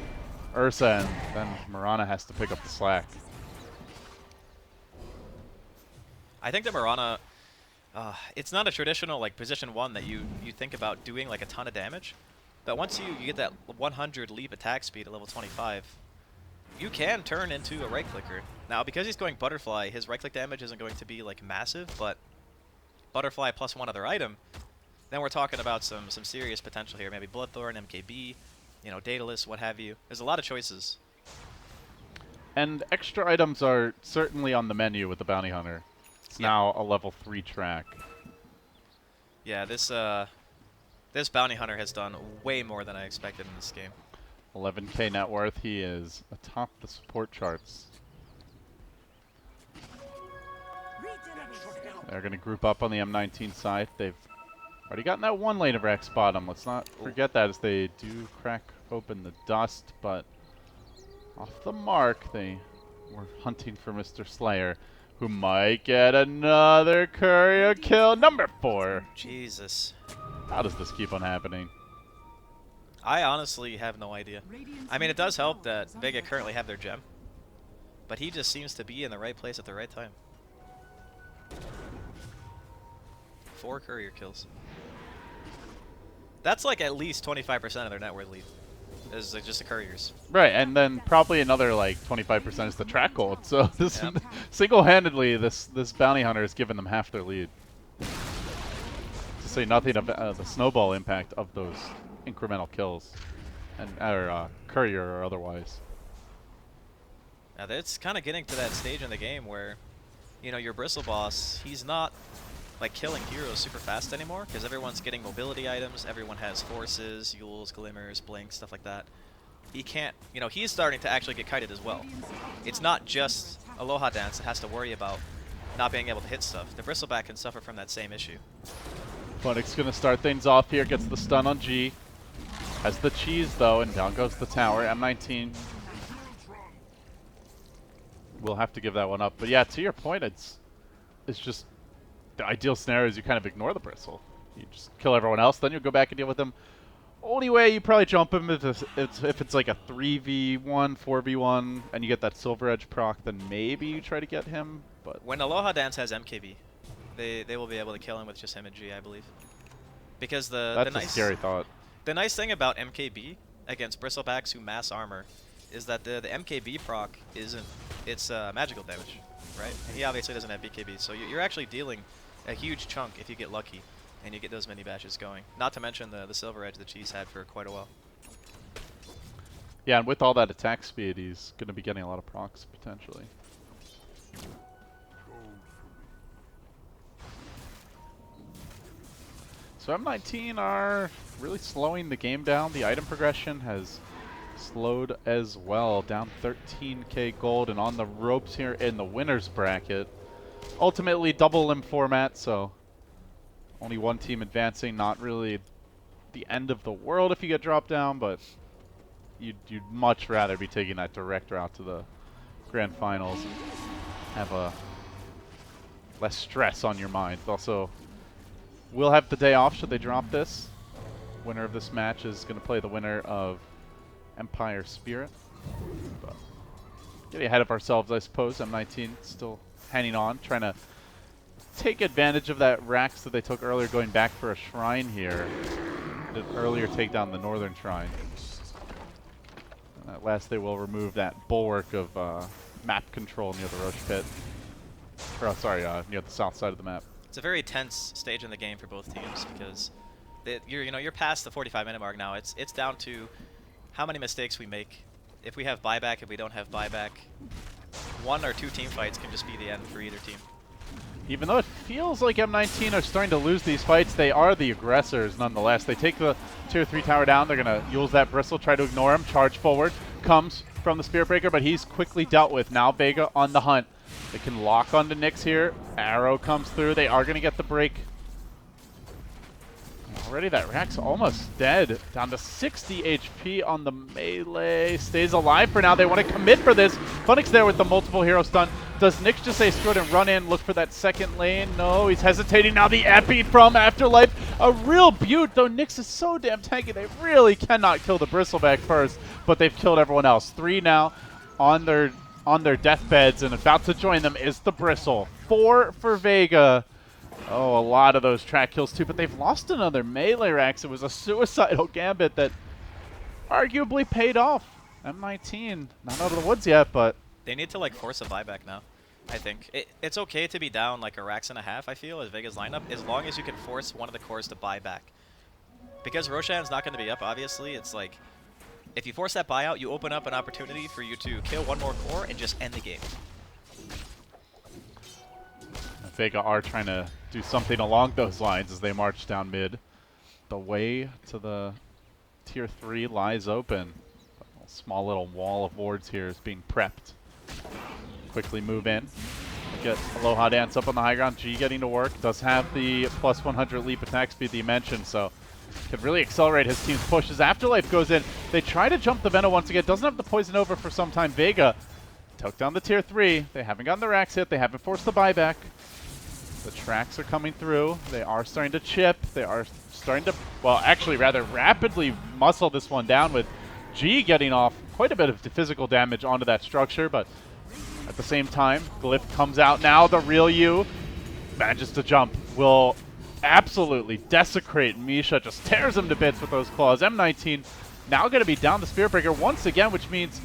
Speaker 1: Ursa, and then Mirana has to pick up the slack.
Speaker 2: I think that Mirana, it's not a traditional like position 1 that you think about doing like a ton of damage. But once you get that 100 leap attack speed at level 25, you can turn into a right clicker. Now, because he's going Butterfly, his right click damage isn't going to be like massive, but Butterfly plus one other item, then we're talking about some serious potential here. Maybe Bloodthorn, MKB, you know, Daedalus, what have you. There's a lot of choices.
Speaker 1: And extra items are certainly on the menu with the Bounty Hunter. It's now a level 3 track.
Speaker 2: Yeah, this Bounty Hunter has done way more than I expected in this game.
Speaker 1: 11K net worth. He is atop the support charts. They're going to group up on the M19 side. They've already gotten that one lane of Rex bottom. Let's not forget that as they do crack open the dust, but off the mark, they were hunting for Mr. Slayer, who might get another courier kill. Number 4.
Speaker 2: Jesus.
Speaker 1: How does this keep on happening?
Speaker 2: I honestly have no idea. I mean, it does help that Vega currently have their gem, but he just seems to be in the right place at the right time. 4 courier kills. That's like at least 25% of their net worth lead. Is like just the couriers.
Speaker 1: Right, and then probably another like 25% is the track gold. So this single-handedly, this bounty hunter has given them half their lead. To say nothing of the snowball impact of those incremental kills, and or courier or otherwise.
Speaker 2: Now it's kind of getting to that stage in the game where, you know, your bristle boss, he's not like killing heroes super fast anymore because everyone's getting mobility items, everyone has forces, Yules, glimmers, blinks, stuff like that. He can't, you know, he's starting to actually get kited as well. It's not just Aloha Dance that has to worry about not being able to hit stuff. The bristleback can suffer from that same issue.
Speaker 1: Funnick's gonna start things off here, gets the stun on G. Has the cheese though, and down goes the tower. M19 will have to give that one up. But yeah, to your point, it's just the ideal scenario is you kind of ignore the bristle. You just kill everyone else, then you'll go back and deal with them. Only way you probably jump him if it's like a 3v1, 4v1, and you get that silver edge proc, then maybe you try to get him. But
Speaker 2: when Aloha Dance has MKB, they will be able to kill him with just him and G, I believe. Because
Speaker 1: that's a scary thought.
Speaker 2: The nice thing about MKB against bristlebacks who mass armor is that the MKB proc it's magical damage, right? And he obviously doesn't have BKB, so you're actually dealing a huge chunk if you get lucky and you get those mini bashes going. Not to mention the silver edge that Cheese had for quite a while.
Speaker 1: Yeah, and with all that attack speed, he's going to be getting a lot of procs potentially. So M19 are really slowing the game down. The item progression has slowed as well. Down 13k gold and on the ropes here in the winner's bracket. Ultimately double limb format, so only one team advancing. Not really the end of the world if you get dropped down, but you'd much rather be taking that direct route to the grand finals and have a less stress on your mind. Also, we'll have the day off should they drop this. Winner of this match is going to play the winner of Empire Spirit. But getting ahead of ourselves, I suppose. M19 still hanging on, trying to take advantage of that Rax that they took earlier, going back for a shrine here. Did earlier take down the northern shrine. And at last they will remove that bulwark of map control near the Roche pit. Or, oh, sorry, near the south side of the map.
Speaker 2: It's a very tense stage in the game for both teams because you're past the 45-minute mark now. It's down to how many mistakes we make. If we have buyback, if we don't have buyback, 1 or 2 team fights can just be the end for either team.
Speaker 1: Even though it feels like M19 are starting to lose these fights, they are the aggressors nonetheless. They take the tier 3 tower down. They're going to use that bristle, try to ignore him. Charge forward, comes from the Spirit Breaker, but he's quickly dealt with. Now Vega on the hunt. They can lock onto Nyx here. Arrow comes through. They are going to get the break. Already that Rax almost dead. Down to 60 HP on the melee. Stays alive for now. They want to commit for this. Funnick's there with the multiple hero stun. Does Nyx just say screw it and run in, look for that second lane? No, he's hesitating. Now the epi from Afterlife. A real beaut, though Nyx is so damn tanky. They really cannot kill the Bristleback first, but they've killed everyone else. 3 now on their deathbeds, and about to join them is the Bristle. 4 for Vega. Oh, a lot of those track kills too, but they've lost another melee Rax. It was a suicidal gambit that arguably paid off. M19, not out of the woods yet, but
Speaker 2: they need to like force a buyback now. I think it's okay to be down like a Rax and a half, I feel, as Vega's lineup, as long as you can force one of the cores to buy back. Because Roshan's not going to be up, obviously, it's like, if you force that buyout, you open up an opportunity for you to kill one more core and just end the game.
Speaker 1: Vega are trying to do something along those lines as they march down mid. The way to the tier 3 lies open. Small little wall of wards here is being prepped. Quickly move in. Get Aloha Dance up on the high ground. G getting to work. Does have the plus 100 leap attack speed that you mentioned, so could really accelerate his team's push. As Afterlife goes in, they try to jump the Venom once again. Doesn't have the poison over for some time. Vega took down the tier 3. They haven't gotten the racks hit. They haven't forced the buyback. The tracks are coming through. They are starting to chip. They are starting to, well, actually rather rapidly muscle this one down, with G getting off quite a bit of physical damage onto that structure, but at the same time, Glyph comes out now. The real you manages to jump. Will absolutely desecrate Misha. Just tears him to bits with those claws. M19 now going to be down the Spirit Breaker once again, which means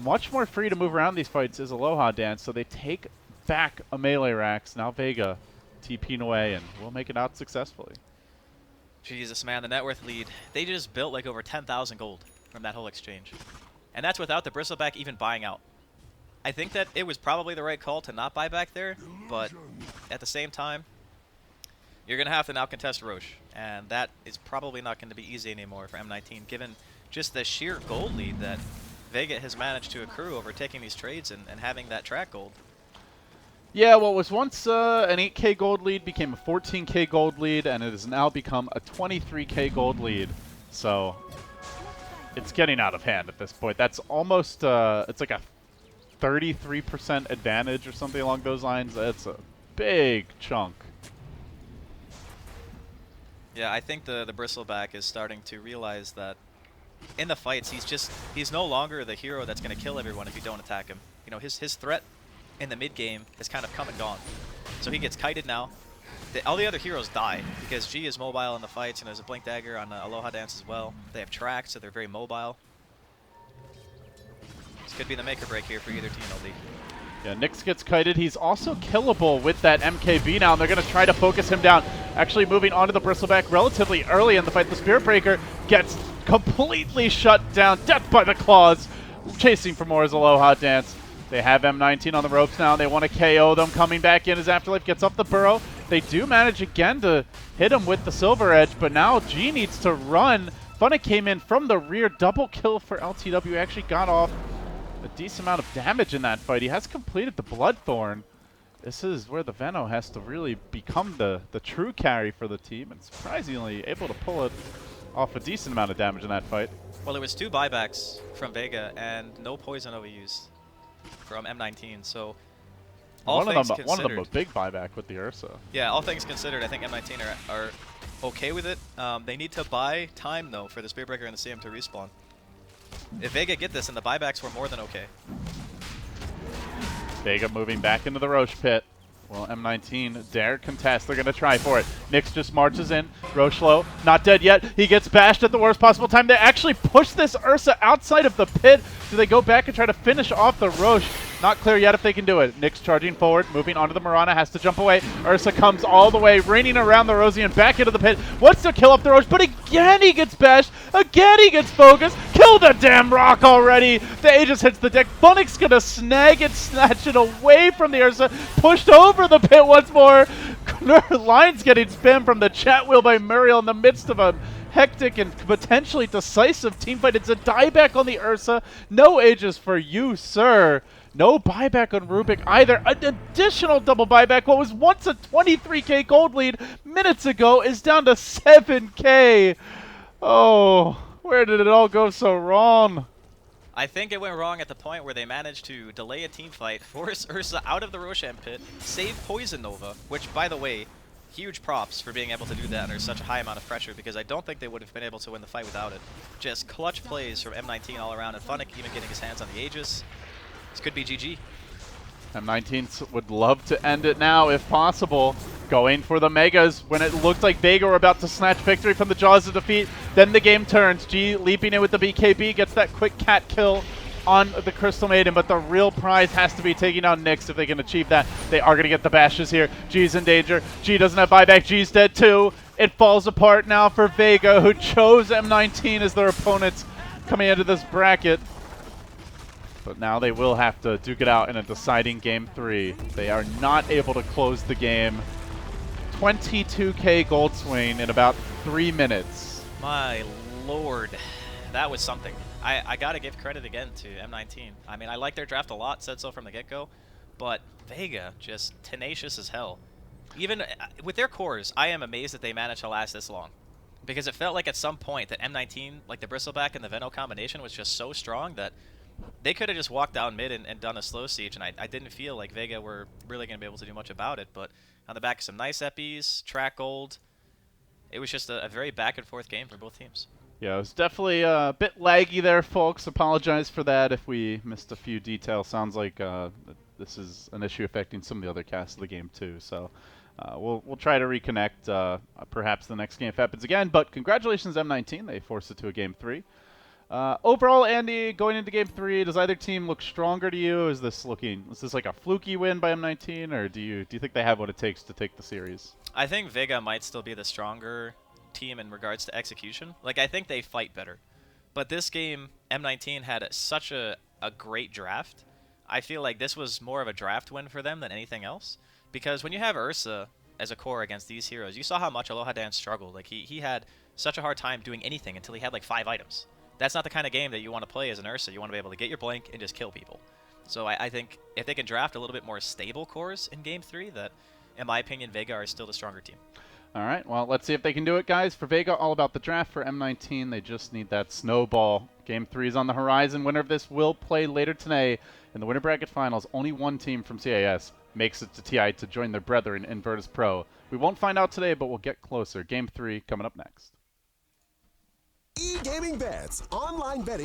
Speaker 1: much more free to move around these fights is Aloha Dance. So they take back a melee racks. Now Vega TPing away and will make it out successfully.
Speaker 2: Jesus, man, the net worth lead. They just built like over 10,000 gold from that whole exchange. And that's without the Bristleback even buying out. I think that it was probably the right call to not buy back there, but at the same time, you're going to have to now contest Roche, and that is probably not going to be easy anymore for M19, given just the sheer gold lead that Vega has managed to accrue over taking these trades and having that track gold.
Speaker 1: Yeah, what was once an 8k gold lead became a 14k gold lead, and it has now become a 23k gold lead. So it's getting out of hand at this point. That's almost, it's like a 33% advantage or something along those lines. That's a big chunk.
Speaker 2: Yeah, I think the Bristleback is starting to realize that in the fights, he's no longer the hero that's going to kill everyone if you don't attack him. You know, his threat in the mid game has kind of come and gone. So he gets kited now. All the other heroes die because G is mobile in the fights, and there's a Blink Dagger on Aloha Dance as well. They have tracks, so they're very mobile. This could be the make or break here for either team, LD.
Speaker 1: Yeah, Nyx gets kited. He's also killable with that MKB now, and they're going to try to focus him down. Actually moving onto the Bristleback relatively early in the fight. The Spirit Breaker gets completely shut down. Death by the claws. Chasing for more as Aloha Dance. They have M19 on the ropes now. They want to KO them. Coming back in as Afterlife gets up the burrow. They do manage again to hit him with the Silver Edge, but now G needs to run. Funnick came in from the rear. Double kill for LTW. Actually got off a decent amount of damage in that fight. He has completed the Bloodthorn. This is where the Veno has to really become the true carry for the team, and surprisingly able to pull it off a decent amount of damage in that fight.
Speaker 2: Well, there was 2 buybacks from Vega and no poison overused from M19, so one of them a big buyback with the Ursa. Yeah, all things considered, I think M19 are okay with it. They need to buy time, though, for the Spirit Breaker and the CM to respawn. If Vega get this, and the buybacks were more than okay.
Speaker 1: Vega moving back into the Roche pit. Well, M19 dare contest. They're going to try for it. Nyx just marches in. Roche low, not dead yet. He gets bashed at the worst possible time. They actually push this Ursa outside of the pit. Do they go back and try to finish off the Roche? Not clear yet if they can do it. Nyx charging forward, moving onto the Mirana, has to jump away. Ursa comes all the way, raining around the Rosie and back into the pit. Wants to kill off the Roche, but again he gets bashed. Again he gets focused. Kill the damn rock already. The Aegis hits the deck. Funnick's gonna snag it, snatch it away from the Ursa. Pushed over the pit once more. Lines getting spammed from the chat wheel by Muriel in the midst of a hectic and potentially decisive teamfight. It's a dieback on the Ursa. No Aegis for you, sir. No buyback on Rubik either. An additional double buyback. What was once a 23k gold lead minutes ago is down to 7k. Oh, where did it all go so wrong?
Speaker 2: I think it went wrong at the point where they managed to delay a team fight, force Ursa out of the Roshan pit, save Poison Nova, which, by the way, huge props for being able to do that under such a high amount of pressure, because I don't think they would have been able to win the fight without it. Just clutch plays from M19 all around, and Funnick even getting his hands on the Aegis. This could be GG.
Speaker 1: M19 would love to end it now if possible. Going for the Megas when it looked like Vega were about to snatch victory from the jaws of defeat. Then the game turns. G leaping in with the BKB, gets that quick cat kill on the Crystal Maiden, but the real prize has to be taking out Nyx if they can achieve that. They are going to get the bashes here. G's in danger. G doesn't have buyback. G's dead too. It falls apart now for Vega, who chose M19 as their opponents coming into this bracket. But now they will have to duke it out in a deciding Game 3. They are not able to close the game. 22k gold swing in about 3 minutes.
Speaker 2: My lord, that was something. I gotta give credit again to M19. I mean, I like their draft a lot, said so from the get-go, but Vega just tenacious as hell. Even with their cores, I am amazed that they managed to last this long, because it felt like at some point that M19, like the Bristleback and the Veno combination, was just so strong that they could have just walked down mid and done a slow siege, and I didn't feel like Vega were really going to be able to do much about it. But on the back of some nice epis, track gold, it was just a very back and forth game for both teams.
Speaker 1: Yeah, it was definitely a bit laggy there, folks. Apologize for that if we missed a few details. Sounds like this is an issue affecting some of the other casts of the game too. So we'll try to reconnect perhaps the next game if it happens again. But congratulations, M19. They forced it to a game 3. Overall, Andy, going into game 3, does either team look stronger to you? Is this like a fluky win by M19, or do you think they have what it takes to take the series?
Speaker 2: I think Vega might still be the stronger team in regards to execution. Like, I think they fight better. But this game, M19 had such a great draft. I feel like this was more of a draft win for them than anything else. Because when you have Ursa as a core against these heroes, you saw how much Aloha Dan struggled. Like, he had such a hard time doing anything until he had like 5 items. That's not the kind of game that you want to play as an Ursa. You want to be able to get your blank and just kill people. So I think if they can draft a little bit more stable cores in game 3, that, in my opinion, Vega are still the stronger team.
Speaker 1: All right, well, let's see if they can do it, guys. For Vega, all about the draft. For M19, they just need that snowball. Game 3 is on the horizon. Winner of this will play later today in the winter bracket finals. Only one team from CIS makes it to TI to join their brethren in Virtus Pro. We won't find out today, but we'll get closer. Game 3 coming up next.
Speaker 3: E-gaming bets, online betting.